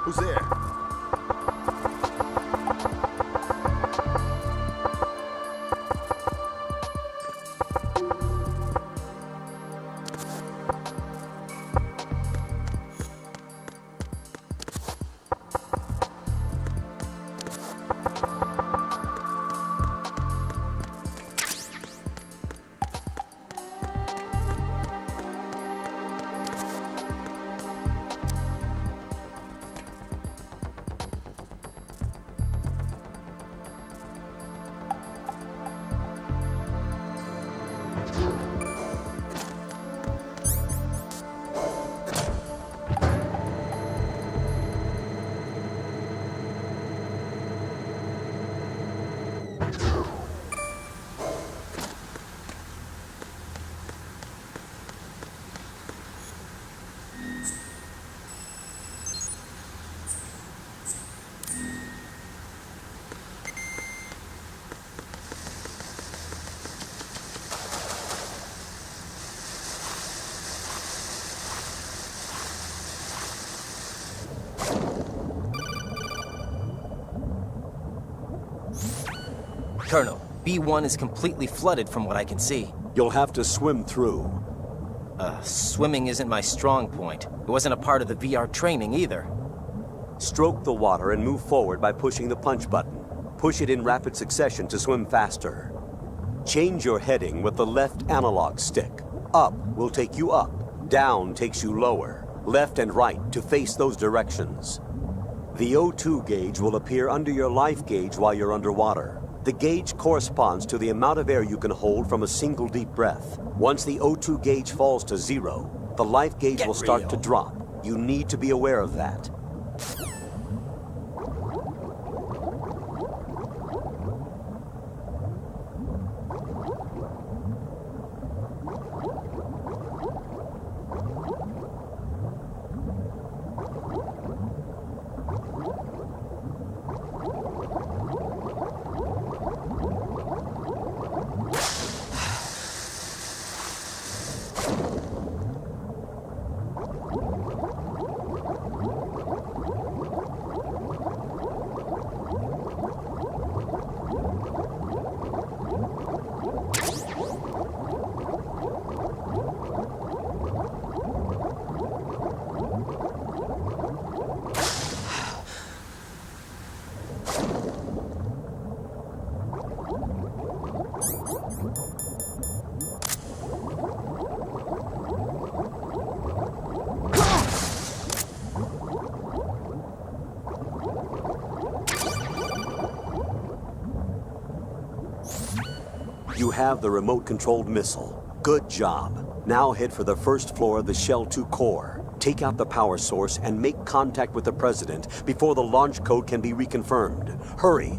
Who's there? Colonel, B1 is completely flooded from what I can see. You'll have to swim through. Swimming isn't my strong point. It wasn't a part of the VR training either. Stroke the water and move forward by pushing the punch button. Push it in rapid succession to swim faster. Change your heading with the left analog stick. Up will take you up, down takes you lower, left and right to face those directions. The O2 gauge will appear under your life gauge while you're underwater. The gauge corresponds to the amount of air you can hold from a single deep breath. Once the O2 gauge falls to 0, the life gauge will start to drop. You need to be aware of that. You have the remote-controlled missile. Good job. Now head for the first floor of the Shell 2 core. Take out the power source and make contact with the President before the launch code can be reconfirmed. Hurry.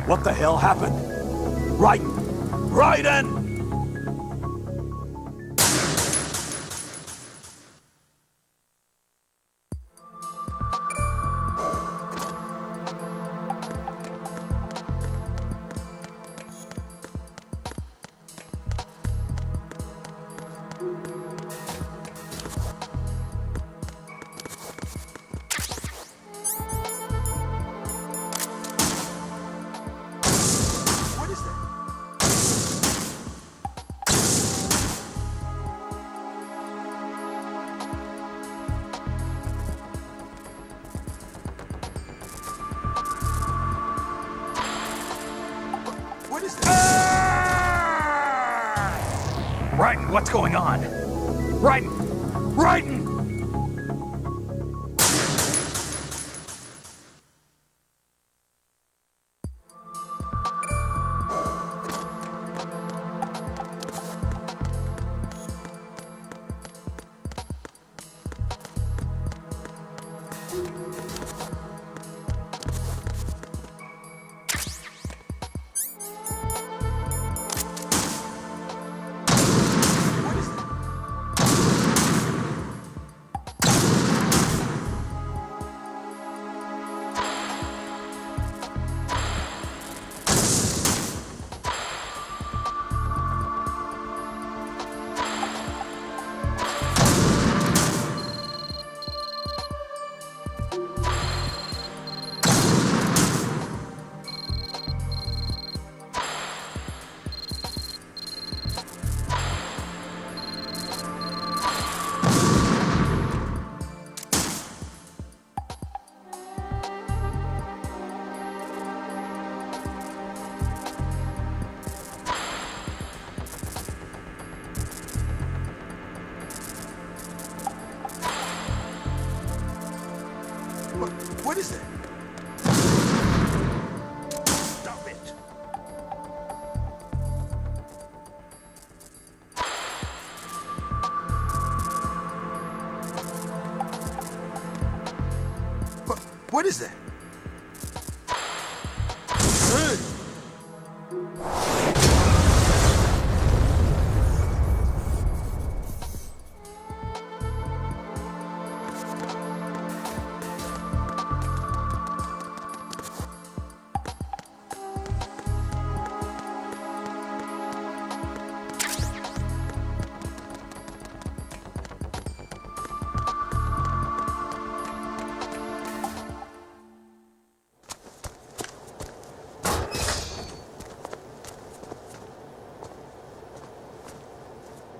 What the hell happened? Raiden! Raiden! Raiden, what's going on? Raiden! Raiden! What is that? Stop it! What is that?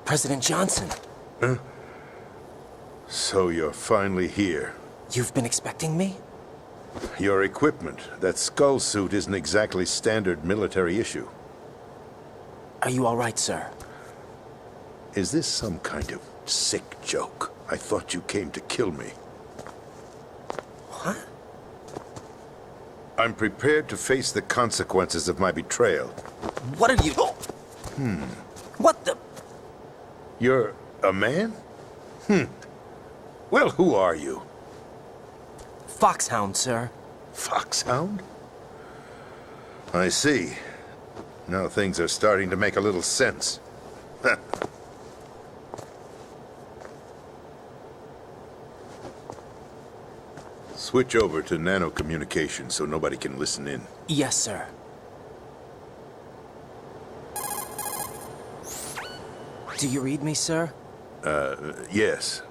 President Johnson. Huh? So you're finally here. You've been expecting me? Your equipment, that skull suit, isn't exactly standard military issue. Are you all right, sir? Is this some kind of sick joke? I thought you came to kill me. What? I'm prepared to face the consequences of my betrayal. What are you... What the... You're a man? Well, who are you? Foxhound, sir. Foxhound? I see. Now things are starting to make a little sense. Switch over to nano-communication so nobody can listen in. Yes, sir. Do you read me, sir? Yes.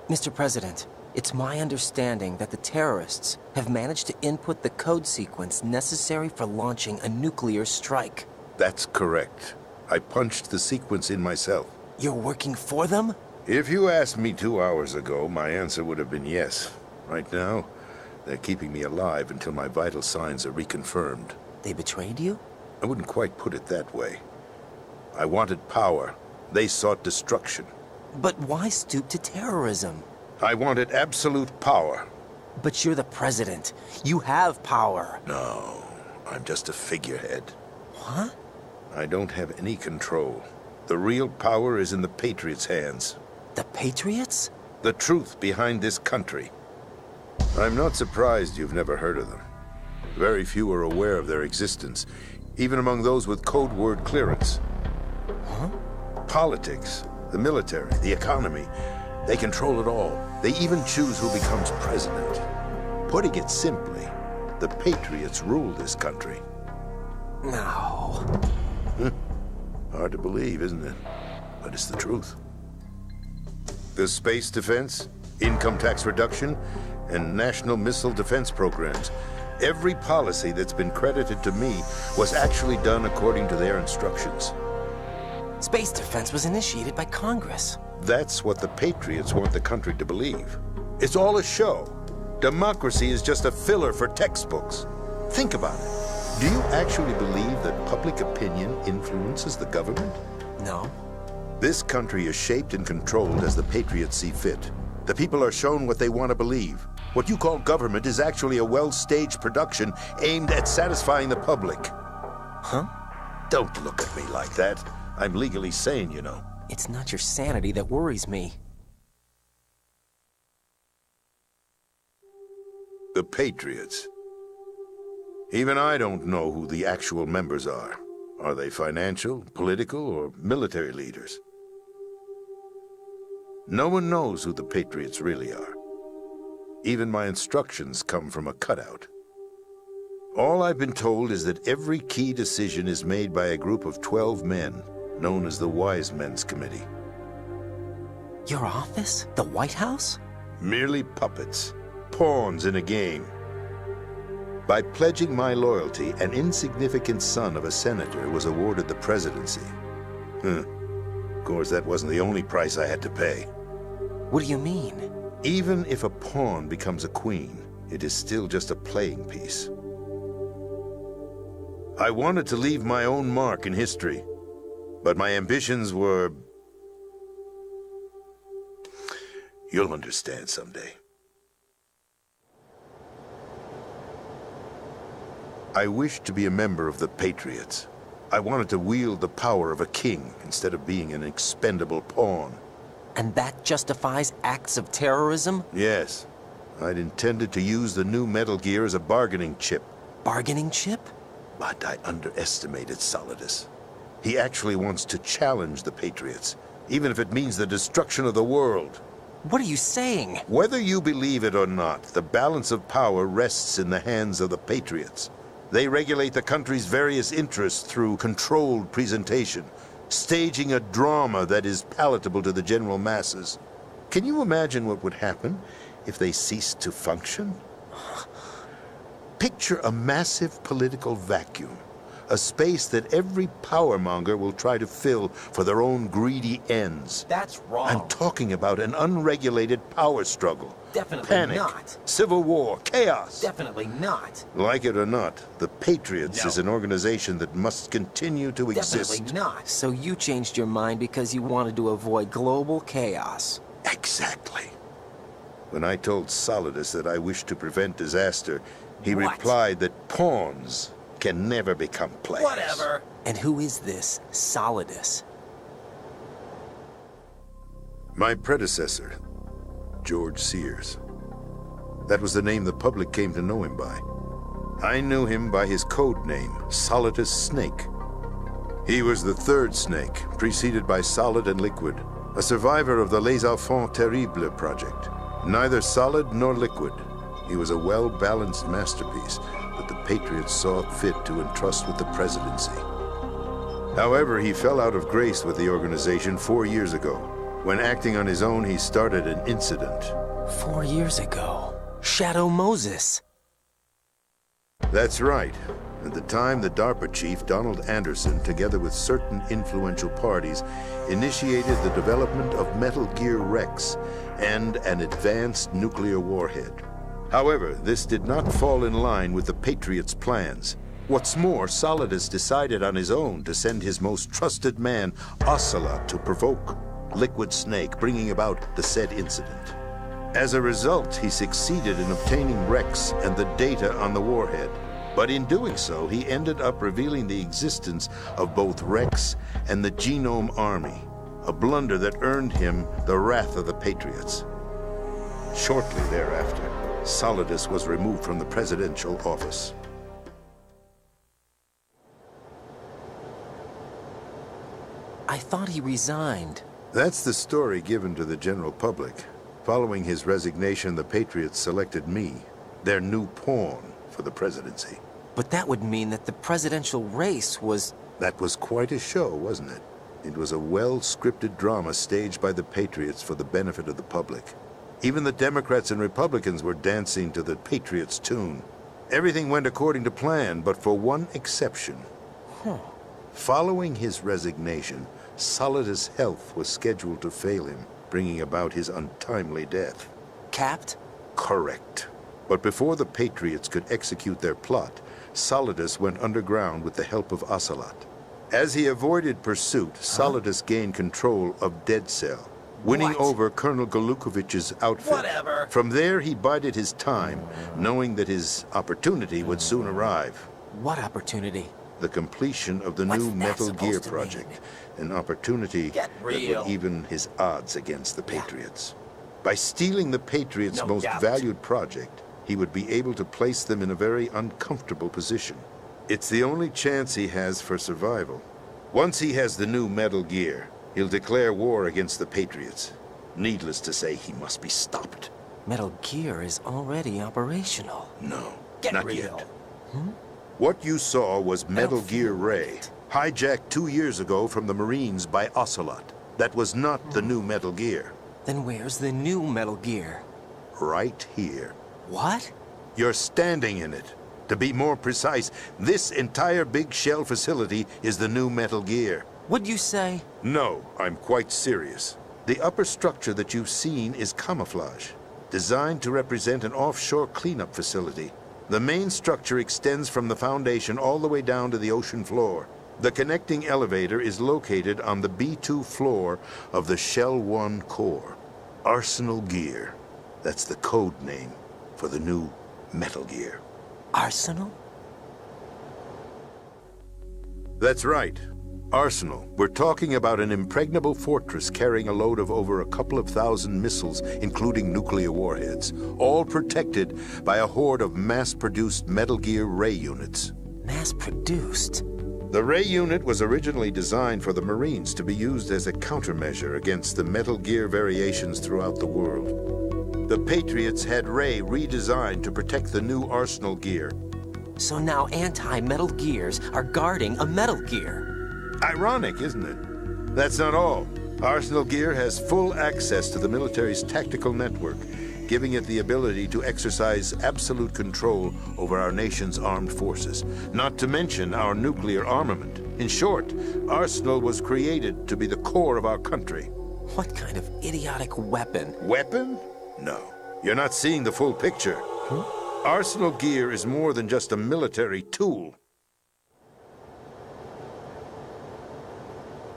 Mr. President, it's my understanding that the terrorists have managed to input the code sequence necessary for launching a nuclear strike. That's correct. I punched the sequence in myself. You're working for them? If you asked me 2 hours ago, my answer would have been yes. Right now, they're keeping me alive until my vital signs are reconfirmed. They betrayed you? I wouldn't quite put it that way. I wanted power. They sought destruction. But why stoop to terrorism? I wanted absolute power. But you're the president. You have power. No, I'm just a figurehead. What? I don't have any control. The real power is in the Patriots' hands. The Patriots? The truth behind this country. I'm not surprised you've never heard of them. Very few are aware of their existence, even among those with code word clearance. Huh? Politics, the military, the economy, they control it all. They even choose who becomes president. Putting it simply, the Patriots rule this country. No. Hard to believe, isn't it? But it's the truth. The space defense, income tax reduction, and national missile defense programs. Every policy that's been credited to me was actually done according to their instructions. Space defense was initiated by Congress. That's what the Patriots want the country to believe. It's all a show. Democracy is just a filler for textbooks. Think about it. Do you actually believe that public opinion influences the government? No. This country is shaped and controlled as the Patriots see fit. The people are shown what they want to believe. What you call government is actually a well-staged production aimed at satisfying the public. Huh? Don't look at me like that. I'm legally sane, you know. It's not your sanity that worries me. The Patriots. Even I don't know who the actual members are. Are they financial, political, or military leaders? No one knows who the Patriots really are. Even my instructions come from a cutout. All I've been told is that every key decision is made by a group of 12 men, known as the Wise Men's Committee. Your office? The White House? Merely puppets, pawns in a game. By pledging my loyalty, an insignificant son of a senator was awarded the presidency. Of course, that wasn't the only price I had to pay. What do you mean? Even if a pawn becomes a queen, it is still just a playing piece. I wanted to leave my own mark in history, but my ambitions were... You'll understand someday. I wished to be a member of the Patriots. I wanted to wield the power of a king instead of being an expendable pawn. And that justifies acts of terrorism? Yes. I'd intended to use the new Metal Gear as a bargaining chip. Bargaining chip? But I underestimated Solidus. He actually wants to challenge the Patriots, even if it means the destruction of the world. What are you saying? Whether you believe it or not, the balance of power rests in the hands of the Patriots. They regulate the country's various interests through controlled presentation, staging a drama that is palatable to the general masses. Can you imagine what would happen if they ceased to function? Picture a massive political vacuum, a space that every powermonger will try to fill for their own greedy ends. That's wrong. I'm talking about an unregulated power struggle. Definitely Panic, not. civil war, chaos. Definitely not. Like it or not, the Patriots is an organization that must continue to exist. Definitely not. So you changed your mind because you wanted to avoid global chaos. Exactly. When I told Solidus that I wished to prevent disaster, he What? replied that pawns can never become players. Whatever. And who is this Solidus? My predecessor, George Sears. That was the name the public came to know him by. I knew him by his code name, Solidus Snake. He was the third Snake, preceded by Solid and Liquid, a survivor of the Les Enfants Terribles project. Neither solid nor liquid, he was a well-balanced masterpiece that the Patriots saw fit to entrust with the presidency. However, he fell out of grace with the organization 4 years ago. When acting on his own, he started an incident. 4 years ago. Shadow Moses. That's right. At the time, the DARPA chief, Donald Anderson, together with certain influential parties, initiated the development of Metal Gear Rex and an advanced nuclear warhead. However, this did not fall in line with the Patriots' plans. What's more, Solidus decided on his own to send his most trusted man, Ocelot, to provoke Liquid Snake, bringing about the said incident. As a result, he succeeded in obtaining Rex and the data on the warhead. But in doing so, he ended up revealing the existence of both Rex and the Genome Army, a blunder that earned him the wrath of the Patriots. Shortly thereafter, Solidus was removed from the presidential office. I thought he resigned. That's the story given to the general public. Following his resignation, the Patriots selected me, their new pawn, for the presidency. But that would mean that the presidential race was... That was quite a show, wasn't it? It was a well-scripted drama staged by the Patriots for the benefit of the public. Even the Democrats and Republicans were dancing to the Patriots' tune. Everything went according to plan, but for one exception. Following his resignation, Solidus' health was scheduled to fail him, bringing about his untimely death. Capped? Correct. But before the Patriots could execute their plot, Solidus went underground with the help of Ocelot. As he avoided pursuit, Solidus gained control of Dead Cell, winning over Colonel Golukovich's outfit. Whatever. From there, he bided his time, knowing that his opportunity would soon arrive. What opportunity? The completion of the What's new that Metal Gear supposed to project. An opportunity Get that real. would even his odds against the Patriots. By stealing the Patriots' No most doubt. valued project, he would be able to place them in a very uncomfortable position. It's the only chance he has for survival. Once he has the new Metal Gear, he'll declare war against the Patriots. Needless to say, he must be stopped. Metal Gear is already operational. No, Get not real. yet. What you saw was Metal Gear Ray, hijacked 2 years ago from the Marines by Ocelot. That was not the new Metal Gear. Then where's the new Metal Gear? Right here. What? You're standing in it. To be more precise, this entire big shell facility is the new Metal Gear. What'd you say? No, I'm quite serious. The upper structure that you've seen is camouflage, designed to represent an offshore cleanup facility. The main structure extends from the foundation all the way down to the ocean floor. The connecting elevator is located on the B2 floor of the Shell 1 core. Arsenal Gear. That's the code name for the new Metal Gear. Arsenal? That's right. Arsenal. We're talking about an impregnable fortress carrying a load of over a couple of thousand missiles, including nuclear warheads, all protected by a horde of mass-produced Metal Gear Ray units. Mass-produced? The Ray unit was originally designed for the Marines to be used as a countermeasure against the Metal Gear variations throughout the world. The Patriots had Ray redesigned to protect the new Arsenal gear. So now anti-Metal Gears are guarding a Metal Gear. Ironic, isn't it? That's not all. Arsenal Gear has full access to the military's tactical network, giving it the ability to exercise absolute control over our nation's armed forces, not to mention our nuclear armament. In short, Arsenal was created to be the core of our country. What kind of idiotic weapon? Weapon? No. You're not seeing the full picture. Arsenal Gear is more than just a military tool.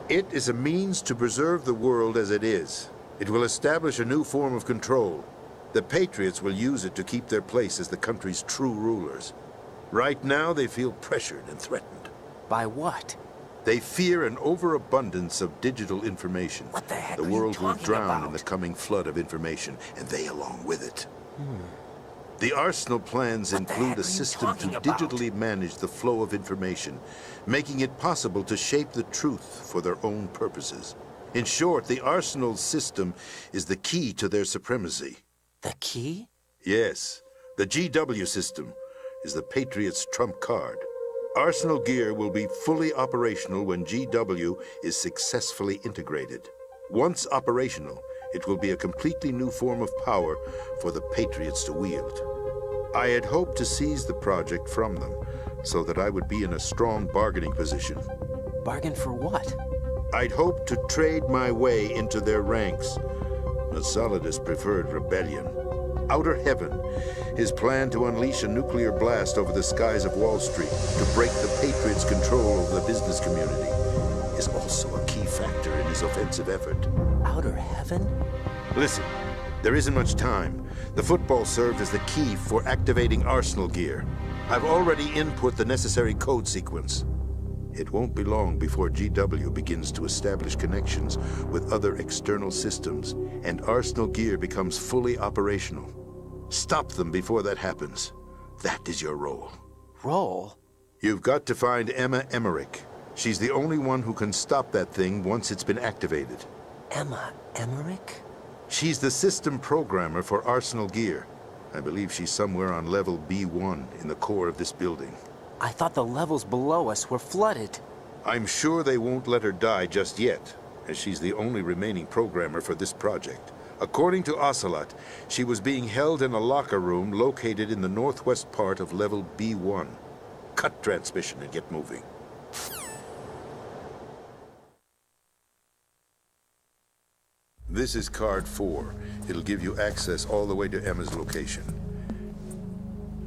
It is a means to preserve the world as it is. It will establish a new form of control. The Patriots will use it to keep their place as the country's true rulers. Right now, they feel pressured and threatened. By what? They fear an overabundance of digital information. What the heck The are world you will talking drown about? in the coming flood of information, and they along with it. The Arsenal plans include a system to digitally manage the flow of information, making it possible to shape the truth for their own purposes. In short, the Arsenal system is the key to their supremacy. The key? Yes. The GW system is the Patriots' trump card. Arsenal Gear will be fully operational when GW is successfully integrated. Once operational, it will be a completely new form of power for the Patriots to wield. I had hoped to seize the project from them, so that I would be in a strong bargaining position. Bargain for what? I'd hoped to trade my way into their ranks. But Solidus preferred rebellion. Outer Heaven, his plan to unleash a nuclear blast over the skies of Wall Street to break the Patriots' control over the business community, is also a key factor in his offensive effort. Outer Heaven? Listen, there isn't much time. The football served as the key for activating Arsenal Gear. I've already input the necessary code sequence. It won't be long before GW begins to establish connections with other external systems, and Arsenal Gear becomes fully operational. Stop them before that happens. That is your role. Role? You've got to find Emma Emmerich. She's the only one who can stop that thing once it's been activated. Emma Emmerich? She's the system programmer for Arsenal Gear. I believe she's somewhere on level B1 in the core of this building. I thought the levels below us were flooded. I'm sure they won't let her die just yet, as she's the only remaining programmer for this project. According to Ocelot, she was being held in a locker room located in the northwest part of level B1. Cut transmission and get moving. This is card 4. It'll give you access all the way to Emma's location.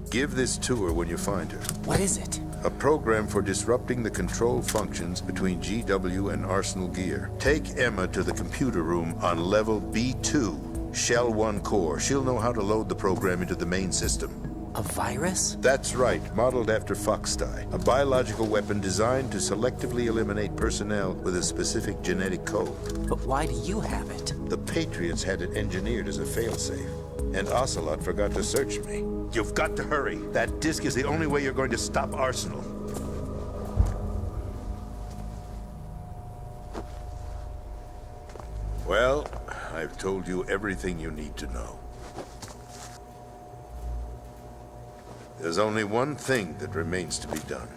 Give this to her when you find her. What is it? A program for disrupting the control functions between GW and Arsenal Gear. Take Emma to the computer room on level B2, Shell 1 core. She'll know how to load the program into the main system. A virus? That's right, modeled after Foxdie, a biological weapon designed to selectively eliminate personnel with a specific genetic code. But why do you have it? The Patriots had it engineered as a failsafe, and Ocelot forgot to search me. You've got to hurry. That disk is the only way you're going to stop Arsenal. Well, I've told you everything you need to know. There's only one thing that remains to be done.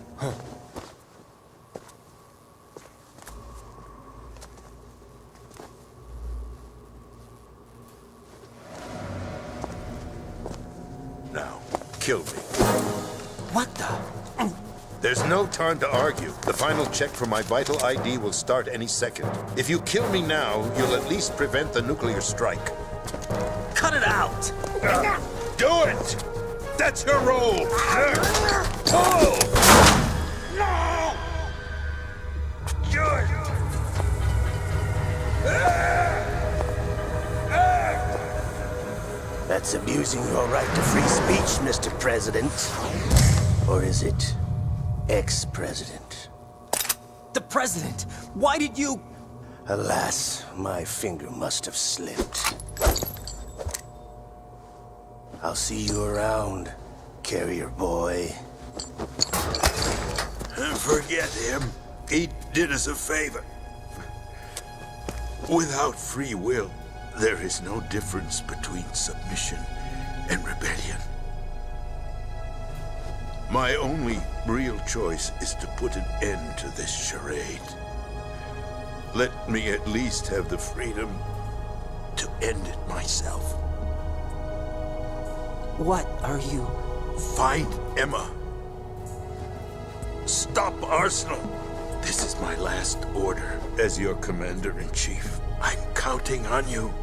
Now, kill me. What the? There's no time to argue. The final check for my vital ID will start any second. If you kill me now, you'll at least prevent the nuclear strike. Cut it out! Do it! That's your role! Pull! No! Good! That's abusing your right to free speech, Mr. President. Or is it ex-president? The President! Why did you... Alas, my finger must have slipped. I'll see you around, carrier boy. Forget him. He did us a favor. Without free will, there is no difference between submission and rebellion. My only real choice is to put an end to this charade. Let me at least have the freedom to end it myself. What are you... Find Emma. Stop Arsenal. This is my last order as your commander-in-chief. I'm counting on you.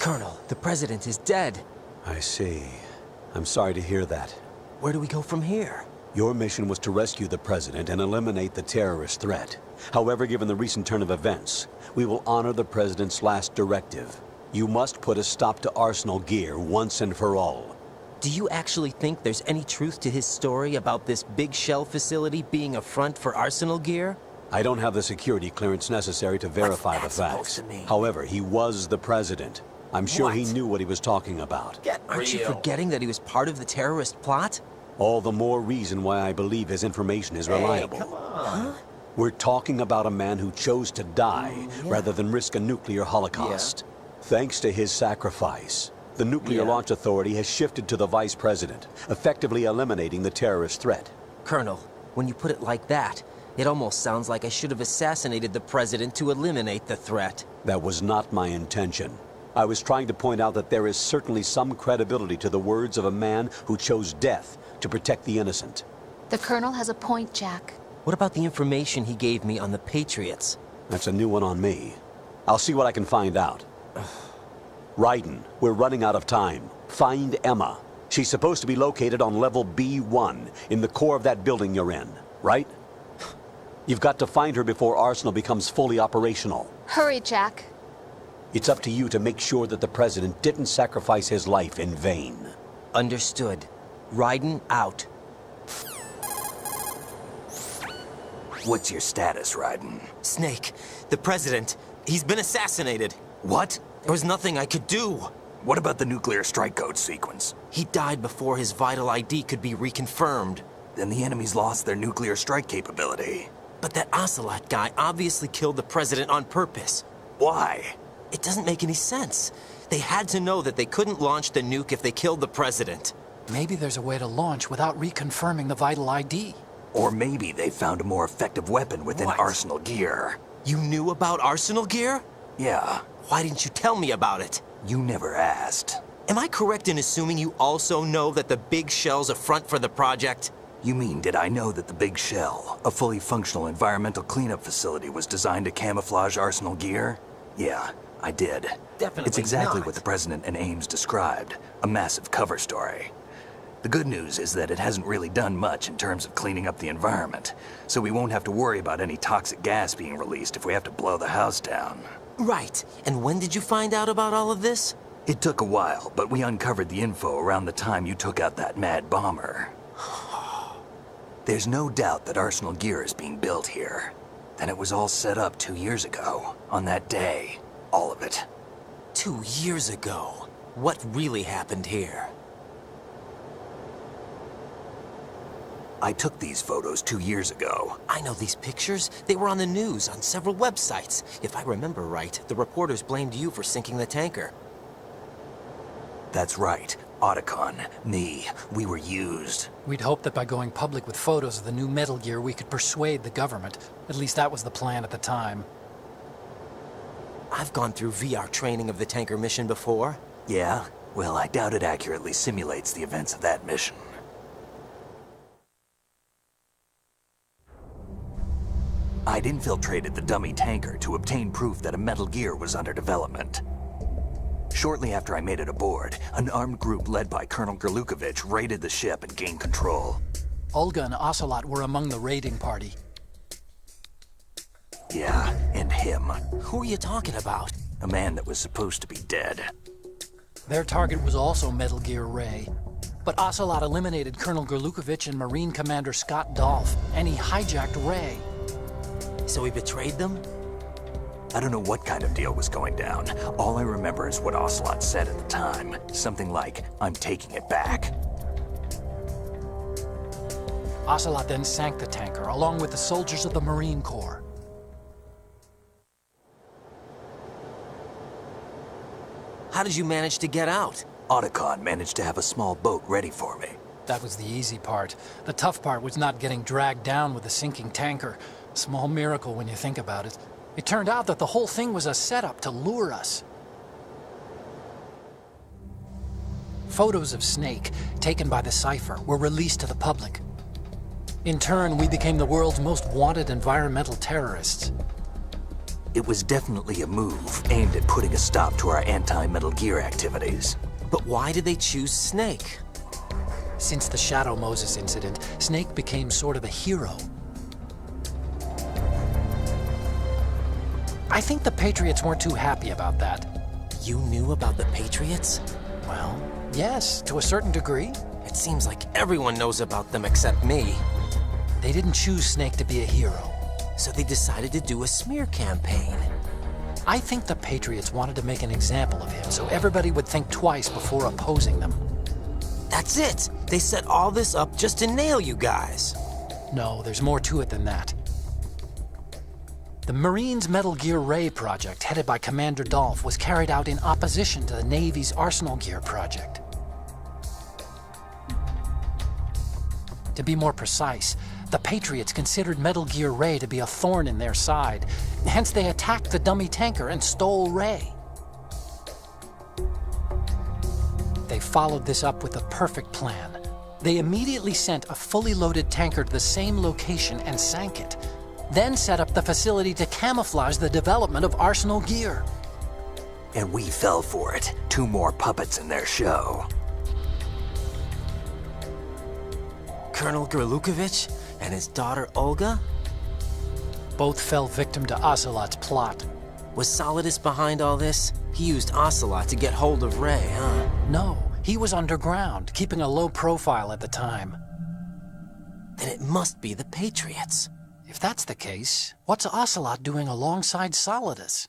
Colonel, the President is dead. I see. I'm sorry to hear that. Where do we go from here? Your mission was to rescue the President and eliminate the terrorist threat. However, given the recent turn of events, we will honor the President's last directive. You must put a stop to Arsenal Gear once and for all. Do you actually think there's any truth to his story about this big shell facility being a front for Arsenal Gear? I don't have the security clearance necessary to verify the facts. However, he was the President. I'm sure he knew what he was talking about. Aren't you forgetting that he was part of the terrorist plot? All the more reason why I believe his information is reliable. Come on. Huh? We're talking about a man who chose to die rather than risk a nuclear holocaust. Thanks to his sacrifice, the Nuclear Launch Authority has shifted to the Vice President, effectively eliminating the terrorist threat. Colonel, when you put it like that, it almost sounds like I should have assassinated the President to eliminate the threat. That was not my intention. I was trying to point out that there is certainly some credibility to the words of a man who chose death to protect the innocent. The Colonel has a point, Jack. What about the information he gave me on the Patriots? That's a new one on me. I'll see what I can find out. Raiden, we're running out of time. Find Emma. She's supposed to be located on level B1, in the core of that building you're in, right? You've got to find her before Arsenal becomes fully operational. Hurry, Jack. It's up to you to make sure that the President didn't sacrifice his life in vain. Understood. Raiden out. What's your status, Raiden? Snake, the President, he's been assassinated. What? There was nothing I could do. What about the nuclear strike code sequence? He died before his vital ID could be reconfirmed. Then the enemy's lost their nuclear strike capability. But that Ocelot guy obviously killed the President on purpose. Why? It doesn't make any sense. They had to know that they couldn't launch the nuke if they killed the President. Maybe there's a way to launch without reconfirming the vital ID. Or maybe they found a more effective weapon within Arsenal Gear. You knew about Arsenal Gear? Yeah. Why didn't you tell me about it? You never asked. Am I correct in assuming you also know that the Big Shell's a front for the project? You mean, did I know that the Big Shell, a fully functional environmental cleanup facility, was designed to camouflage Arsenal Gear? Yeah, I did. Definitely It's exactly not. what the President and Ames described. A massive cover story. The good news is that it hasn't really done much in terms of cleaning up the environment, so we won't have to worry about any toxic gas being released if we have to blow the house down. Right. And when did you find out about all of this? It took a while, but we uncovered the info around the time you took out that mad bomber. There's no doubt that Arsenal Gear is being built here. Then it was all set up 2 years ago, on that day. All of it. 2 years ago? What really happened here? I took these photos 2 years ago. I know these pictures. They were on the news, on several websites. If I remember right, the reporters blamed you for sinking the tanker. That's right. Otacon, me, we were used. We'd hoped that by going public with photos of the new Metal Gear, we could persuade the government. At least that was the plan at the time. I've gone through VR training of the tanker mission before. Yeah? Well, I doubt it accurately simulates the events of that mission. I'd infiltrated the dummy tanker to obtain proof that a Metal Gear was under development. Shortly after I made it aboard, an armed group led by Colonel Gerlukovich raided the ship and gained control. Olga and Ocelot were among the raiding party. Yeah, and him. Who are you talking about? A man that was supposed to be dead. Their target was also Metal Gear Ray. But Ocelot eliminated Colonel Gerlukovich and Marine Commander Scott Dolph, and he hijacked Ray. So he betrayed them? I don't know what kind of deal was going down. All I remember is what Ocelot said at the time. Something like, "I'm taking it back." Ocelot then sank the tanker, along with the soldiers of the Marine Corps. How did you manage to get out? Otacon managed to have a small boat ready for me. That was the easy part. The tough part was not getting dragged down with a sinking tanker. A small miracle when you think about it. It turned out that the whole thing was a setup to lure us. Photos of Snake, taken by the Cypher, were released to the public. In turn, we became the world's most wanted environmental terrorists. It was definitely a move aimed at putting a stop to our anti-Metal Gear activities. But why did they choose Snake? Since the Shadow Moses incident, Snake became sort of a hero. I think the Patriots weren't too happy about that. You knew about the Patriots? Well, yes, to a certain degree. It seems like everyone knows about them except me. They didn't choose Snake to be a hero. So they decided to do a smear campaign. I think the Patriots wanted to make an example of him so everybody would think twice before opposing them. That's it! They set all this up just to nail you guys. No, there's more to it than that. The Marines' Metal Gear Ray project, headed by Commander Dolph, was carried out in opposition to the Navy's Arsenal Gear project. To be more precise, the Patriots considered Metal Gear Ray to be a thorn in their side. Hence, they attacked the dummy tanker and stole Ray. They followed this up with a perfect plan. They immediately sent a fully loaded tanker to the same location and sank it. Then set up the facility to camouflage the development of Arsenal Gear. And we fell for it. 2 more puppets in their show. Colonel Gerlukovich and his daughter Olga? Both fell victim to Ocelot's plot. Was Solidus behind all this? He used Ocelot to get hold of Ray, huh? No, he was underground, keeping a low profile at the time. Then it must be the Patriots. If that's the case, what's Ocelot doing alongside Solidus?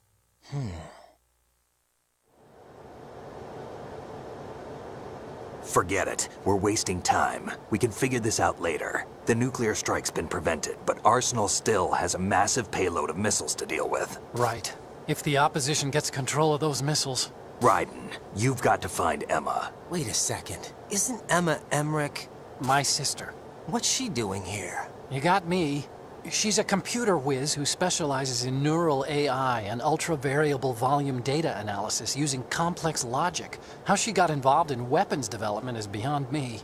Forget it. We're wasting time. We can figure this out later. The nuclear strike's been prevented, but Arsenal still has a massive payload of missiles to deal with. Right. If the opposition gets control of those missiles... Raiden, you've got to find Emma. Wait a second. Isn't Emma Emmerich... my sister? What's she doing here? You got me. She's a computer whiz who specializes in neural AI and ultra-variable volume data analysis using complex logic. How she got involved in weapons development is beyond me.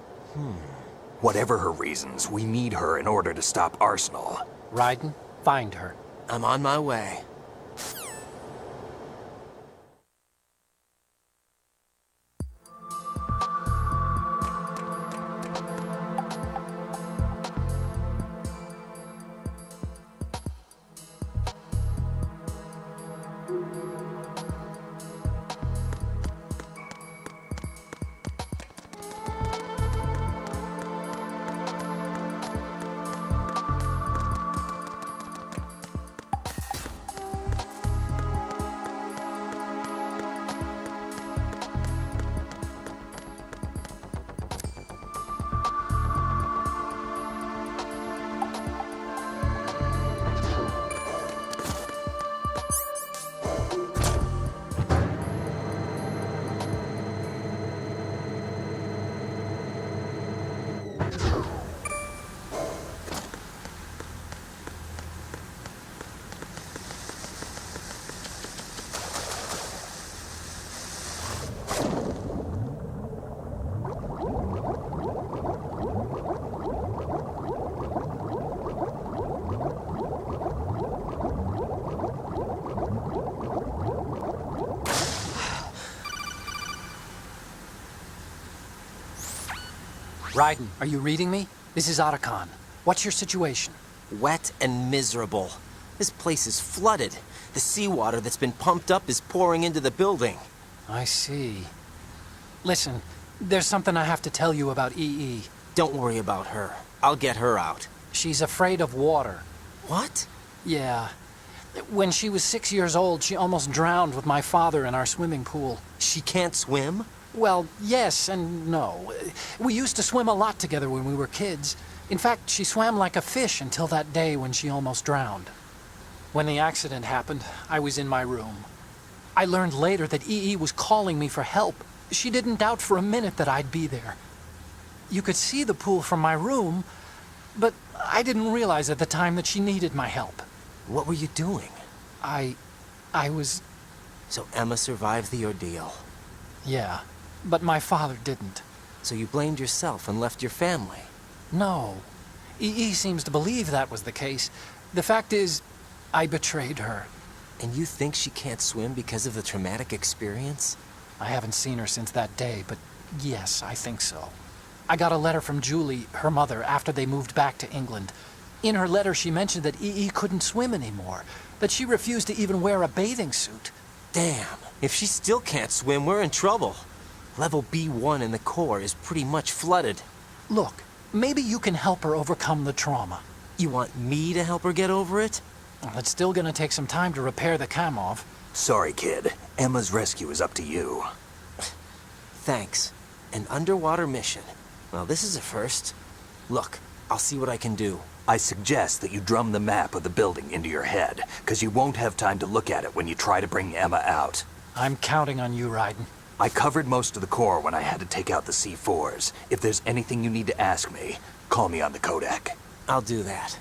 Whatever her reasons, we need her in order to stop Arsenal. Raiden, find her. I'm on my way. Raiden, are you reading me? This is Otacon. What's your situation? Wet and miserable. This place is flooded. The seawater that's been pumped up is pouring into the building. I see. Listen, there's something I have to tell you about EE. Don't worry about her. I'll get her out. She's afraid of water. What? Yeah. When she was 6 years old, she almost drowned with my father in our swimming pool. She can't swim? Well, yes and no. We used to swim a lot together when we were kids. In fact, she swam like a fish until that day when she almost drowned. When the accident happened, I was in my room. I learned later that EE was calling me for help. She didn't doubt for a minute that I'd be there. You could see the pool from my room, but I didn't realize at the time that she needed my help. What were you doing? I was... So Emma survived the ordeal. Yeah, but my father didn't. So you blamed yourself and left your family? No. EE seems to believe that was the case. The fact is, I betrayed her. And you think she can't swim because of the traumatic experience? I haven't seen her since that day, but yes, I think so. I got a letter from Julie, her mother, after they moved back to England. In her letter, she mentioned that EE couldn't swim anymore, that she refused to even wear a bathing suit. Damn, if she still can't swim, we're in trouble. Level B1 in the core is pretty much flooded. Look, maybe you can help her overcome the trauma. You want me to help her get over it? Well, it's still gonna take some time to repair the Kamov. Sorry, kid. Emma's rescue is up to you. Thanks. An underwater mission. Well, this is a first. Look, I'll see what I can do. I suggest that you drum the map of the building into your head, because you won't have time to look at it when you try to bring Emma out. I'm counting on you, Raiden. I covered most of the core when I had to take out the C4s. If there's anything you need to ask me, call me on the Codec. I'll do that.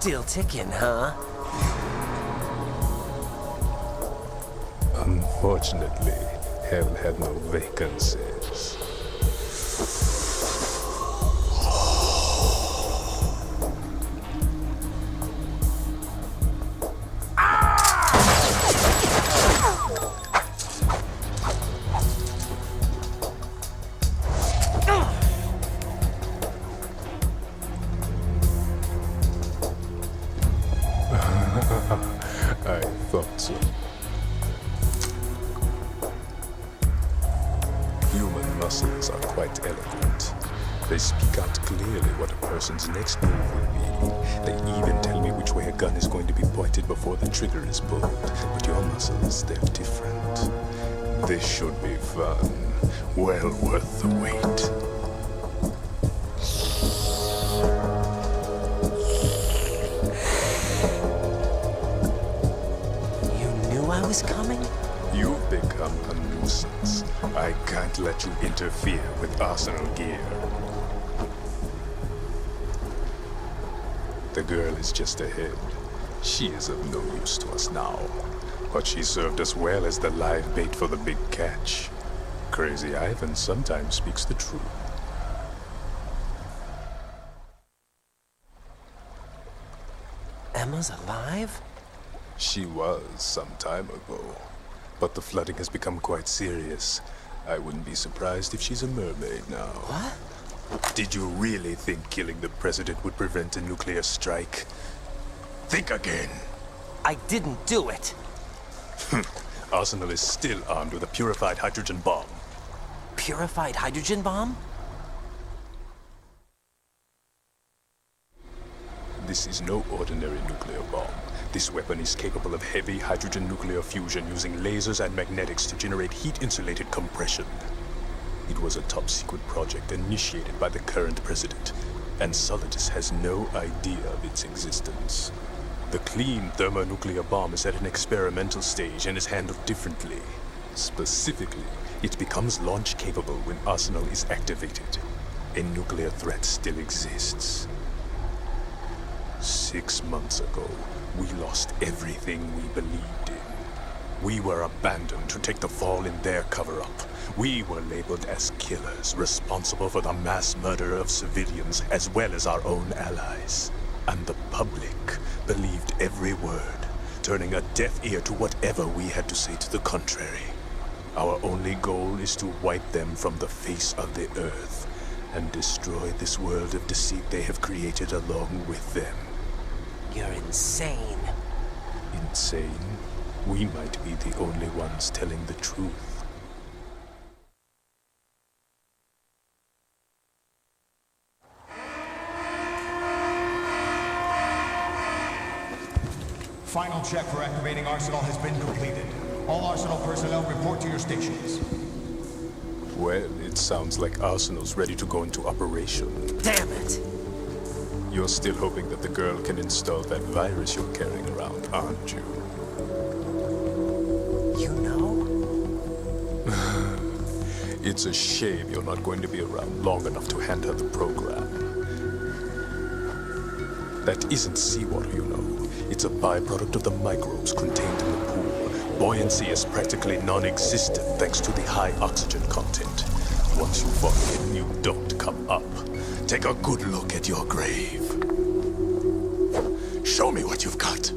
Still ticking, huh? Unfortunately, hell had no vacancies. I thought so. Human muscles are quite eloquent. They speak out clearly what a person's next move will be. They even tell me which way a gun is going to be pointed before the trigger is pulled. But your muscles, they're different. This should be fun. Well worth the wait. I was coming? You've become a nuisance. I can't let you interfere with Arsenal gear. The girl is just ahead. She is of no use to us now. But she served us well as the live bait for the big catch. Crazy Ivan sometimes speaks the truth. Emma's alive? She was some time ago, but the flooding has become quite serious. I wouldn't be surprised if she's a mermaid now. What? Did you really think killing the president would prevent a nuclear strike? Think again. I didn't do it. Arsenal is still armed with a purified hydrogen bomb. Purified hydrogen bomb? This is no ordinary nuclear bomb. This weapon is capable of heavy hydrogen nuclear fusion using lasers and magnetics to generate heat-insulated compression. It was a top-secret project initiated by the current president, and Solidus has no idea of its existence. The clean thermonuclear bomb is at an experimental stage and is handled differently. Specifically, it becomes launch-capable when Arsenal is activated. A nuclear threat still exists. 6 months ago, we lost everything we believed in. We were abandoned to take the fall in their cover-up. We were labeled as killers, responsible for the mass murder of civilians as well as our own allies. And the public believed every word, turning a deaf ear to whatever we had to say to the contrary. Our only goal is to wipe them from the face of the earth and destroy this world of deceit they have created along with them. You're insane. Insane? We might be the only ones telling the truth. Final check for activating Arsenal has been completed. All Arsenal personnel report to your stations. Well, it sounds like Arsenal's ready to go into operation. Damn it! You're still hoping that the girl can install that virus you're carrying around, aren't you? You know? It's a shame you're not going to be around long enough to hand her the program. That isn't seawater, you know. It's a byproduct of the microbes contained in the pool. Buoyancy is practically non-existent thanks to the high oxygen content. Once you fall in, you don't come up. Take a good look at your grave. Show me what you've got.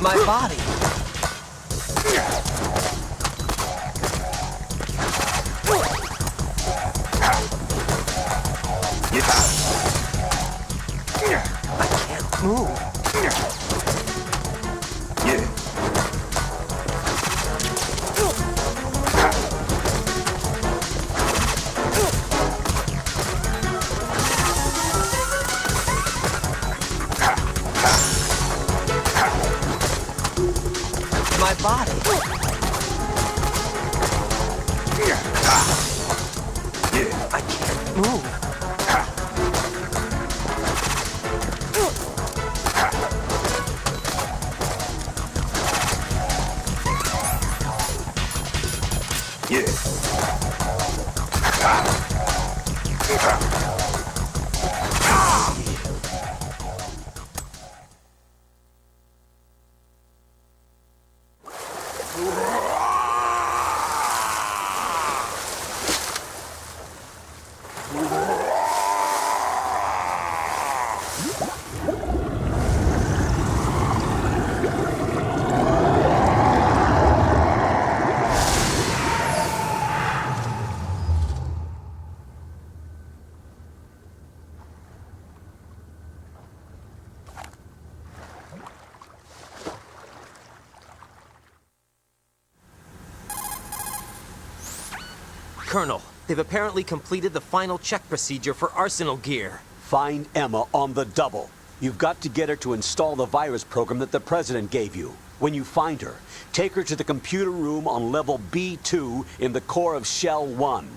My body. I can't move. My body. I can't move. Colonel, they've apparently completed the final check procedure for Arsenal gear. Find Emma on the double. You've got to get her to install the virus program that the President gave you. When you find her, take her to the computer room on level B2 in the core of Shell 1.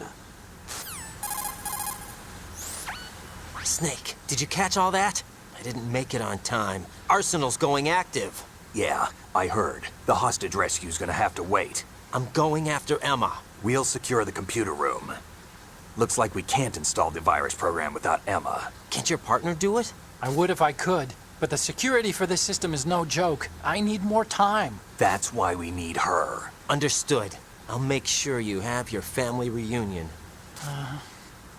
Snake, did you catch all that? I didn't make it on time. Arsenal's going active. Yeah, I heard. The hostage rescue's gonna have to wait. I'm going after Emma. We'll secure the computer room. Looks like we can't install the virus program without Emma. Can't your partner do it? I would if I could, but the security for this system is no joke. I need more time. That's why we need her. Understood. I'll make sure you have your family reunion.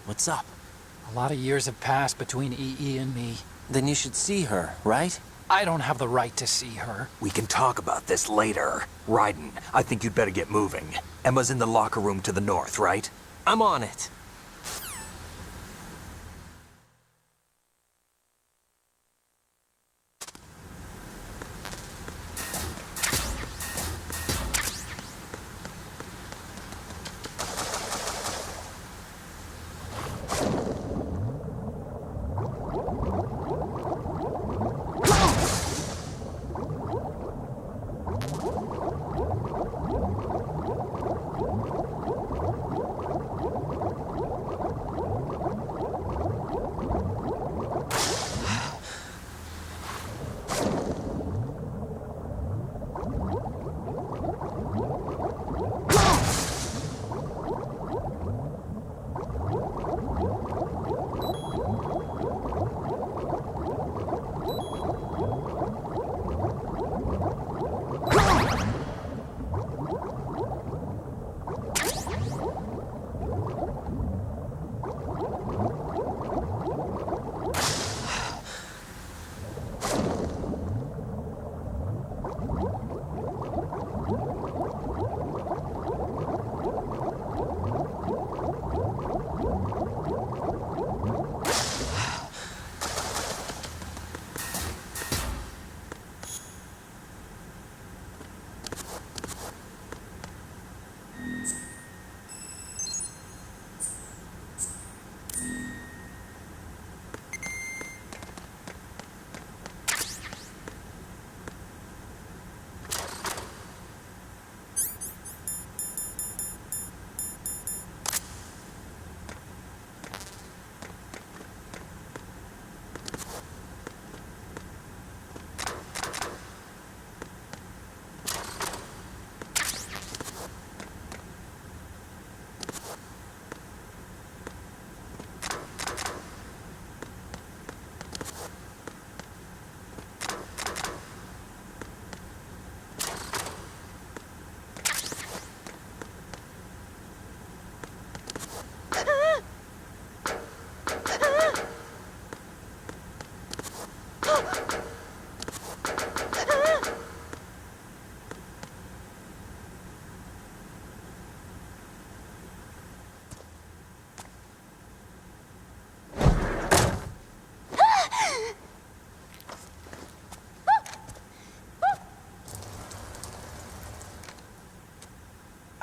What's up? A lot of years have passed between EE and me. Then you should see her, right? I don't have the right to see her. We can talk about this later. Raiden, I think you'd better get moving. Emma's in the locker room to the north, right? I'm on it.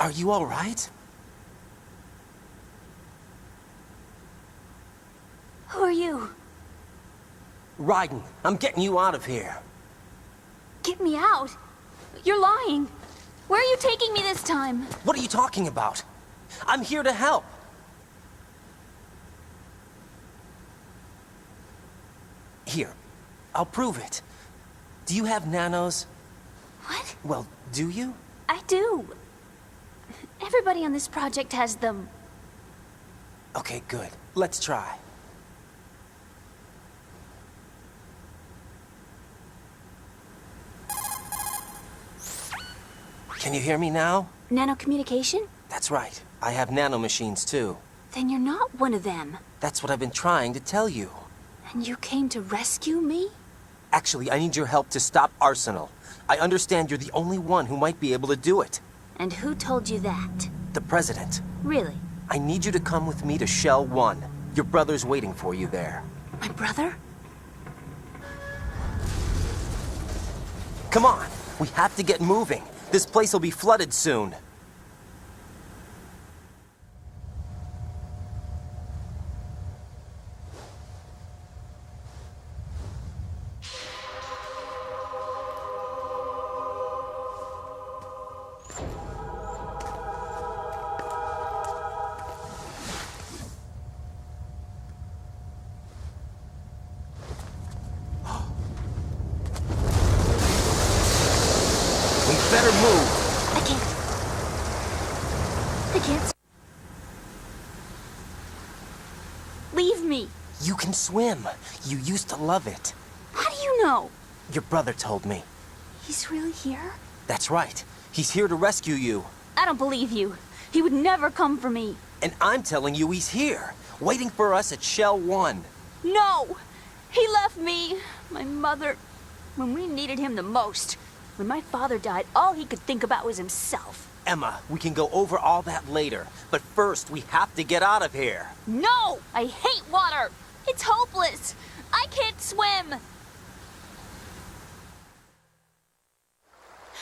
Are you all right? Who are you? Raiden, I'm getting you out of here. Get me out? You're lying. Where are you taking me this time? What are you talking about? I'm here to help. Here, I'll prove it. Do you have nanos? What? Well, do you? I do. Everybody on this project has them. Okay, good. Let's try. Can you hear me now? Nanocommunication? That's right. I have nanomachines too. Then you're not one of them. That's what I've been trying to tell you. And you came to rescue me? Actually, I need your help to stop Arsenal. I understand you're the only one who might be able to do it. And who told you that? The President. Really? I need you to come with me to Shell 1. Your brother's waiting for you there. My brother? Come on! We have to get moving. This place will be flooded soon. Better move. I can't. Leave me. You can swim. You used to love it. How do you know? Your brother told me. He's really here? That's right. He's here to rescue you. I don't believe you. He would never come for me. And I'm telling you he's here, waiting for us at Shell 1. No! He left me, my mother, when we needed him the most. When my father died, all he could think about was himself. Emma, we can go over all that later. But first, we have to get out of here. No! I hate water! It's hopeless! I can't swim!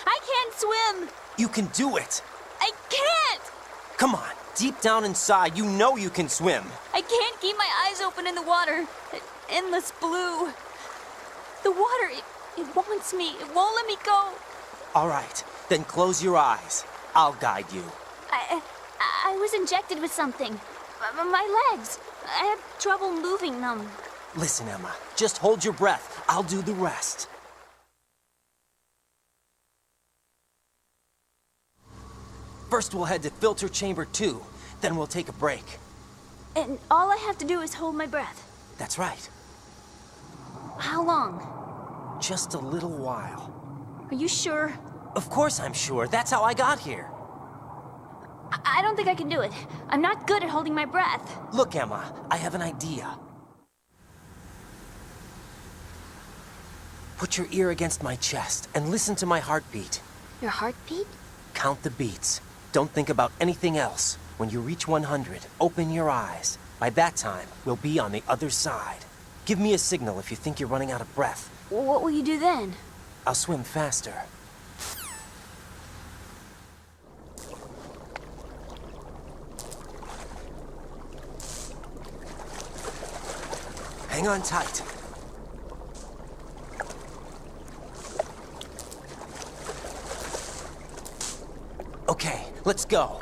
I can't swim! You can do it! I can't! Come on, deep down inside, you know you can swim. I can't keep my eyes open in the water. Endless blue. The water, it wants me. It won't let me go. All right, then close your eyes. I'll guide you. I was injected with something. My legs. I have trouble moving them. Listen, Emma, just hold your breath. I'll do the rest. First, we'll head to filter chamber 2. Then we'll take a break. And all I have to do is hold my breath. That's right. How long? Just a little while. Are you sure? Of course I'm sure. That's how I got here. I don't think I can do it. I'm not good at holding my breath. Look, Emma, I have an idea. Put your ear against my chest and listen to my heartbeat. Your heartbeat? Count the beats. Don't think about anything else. When you reach 100, open your eyes. By that time, we'll be on the other side. Give me a signal if you think you're running out of breath. What will you do then? I'll swim faster. Hang on tight. Okay, let's go.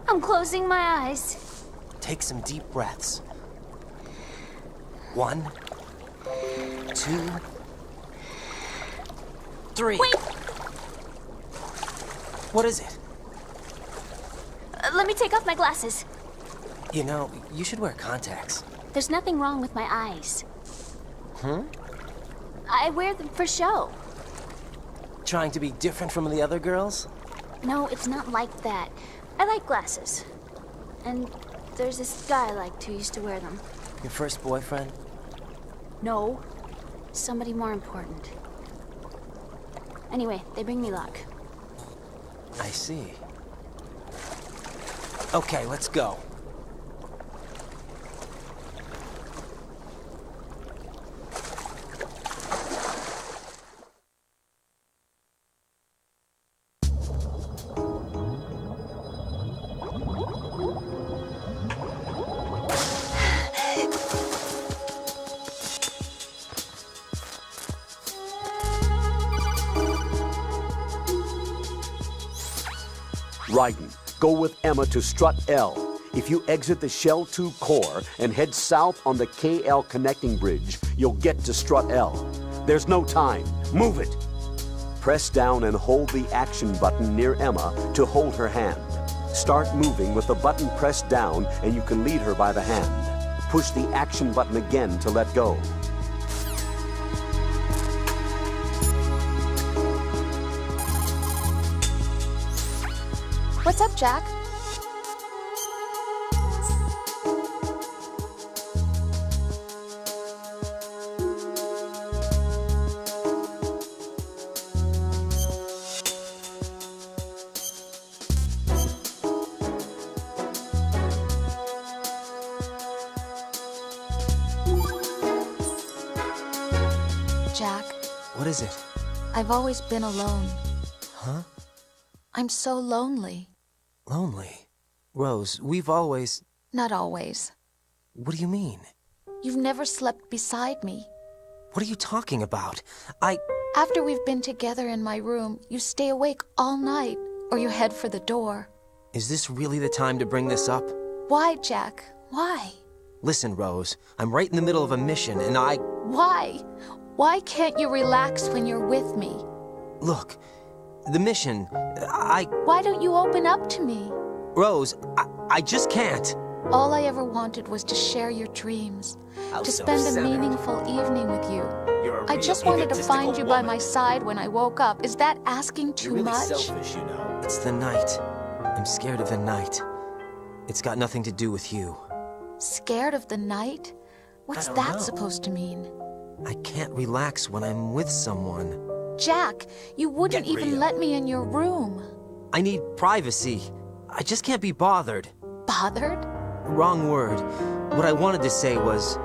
I'm closing my eyes. Take some deep breaths. 1, 2, 3. Wait! What is it? Let me take off my glasses. You know, you should wear contacts. There's nothing wrong with my eyes. Hmm? I wear them for show. Trying to be different from the other girls? No, it's not like that. I like glasses. And there's this guy I liked who used to wear them. Your first boyfriend? No. Somebody more important. Anyway, they bring me luck. I see. Okay, let's go. Raiden, go with Emma to Strut L. If you exit the Shell 2 core and head south on the KL connecting bridge, you'll get to Strut L. There's no time. Move it! Press down and hold the action button near Emma to hold her hand. Start moving with the button pressed down and you can lead her by the hand. Push the action button again to let go. What's up, Jack? Jack. What is it? I've always been alone. Huh? I'm so lonely. Lonely? Rose, we've always... Not always. What do you mean? You've never slept beside me. What are you talking about? After we've been together in my room, you stay awake all night, or you head for the door. Is this really the time to bring this up? Why, Jack? Why? Listen, Rose, I'm right in the middle of a mission, and Why? Why can't you relax when you're with me? Look, the mission, Why don't you open up to me? Rose, I just can't. All I ever wanted was to share your dreams, to spend a meaningful evening with you. I just wanted to find you by my side when I woke up. Is that asking too much? Selfish, you know. It's the night. I'm scared of the night. It's got nothing to do with you. Scared of the night? What's that supposed to mean? I can't relax when I'm with someone. Jack, you wouldn't even let me in your room. I need privacy. I just can't be bothered. Bothered? Wrong word. What I wanted to say was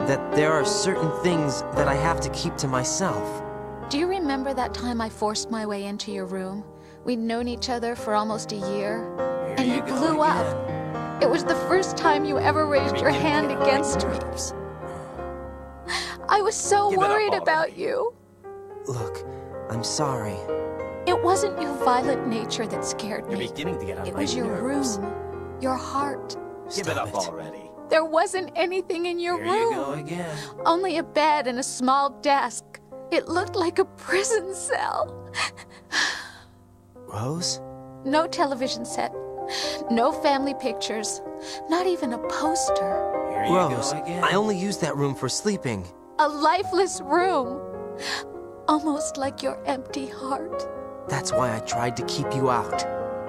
that there are certain things that I have to keep to myself. Do you remember that time I forced my way into your room? We'd known each other for almost a year. And you blew up. It was the first time you ever raised your hand against me. I was so worried about you. Look, I'm sorry. It wasn't your violent nature that scared me. You're beginning to get on It my was your nerves. room, your heart. Give it up already. There wasn't anything in your room. Here you go again. Only a bed and a small desk. It looked like a prison cell. Rose? No television set. No family pictures. Not even a poster. Here you Rose, go again. I only use that room for sleeping. A lifeless room. Almost like your empty heart. That's why I tried to keep you out.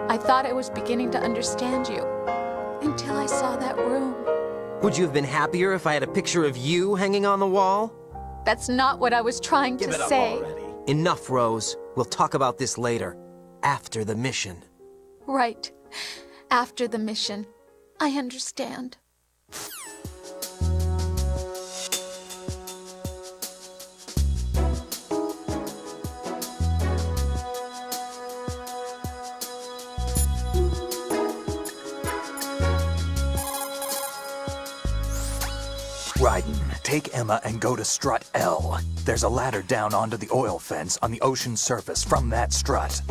I thought I was beginning to understand you. Until I saw that room. Would you have been happier if I had a picture of you hanging on the wall? That's not what I was trying to say. Enough, Rose. We'll talk about this later. After the mission. Right. After the mission. I understand. Raiden, take Emma and go to Strut L. There's a ladder down onto the oil fence on the ocean surface from that strut.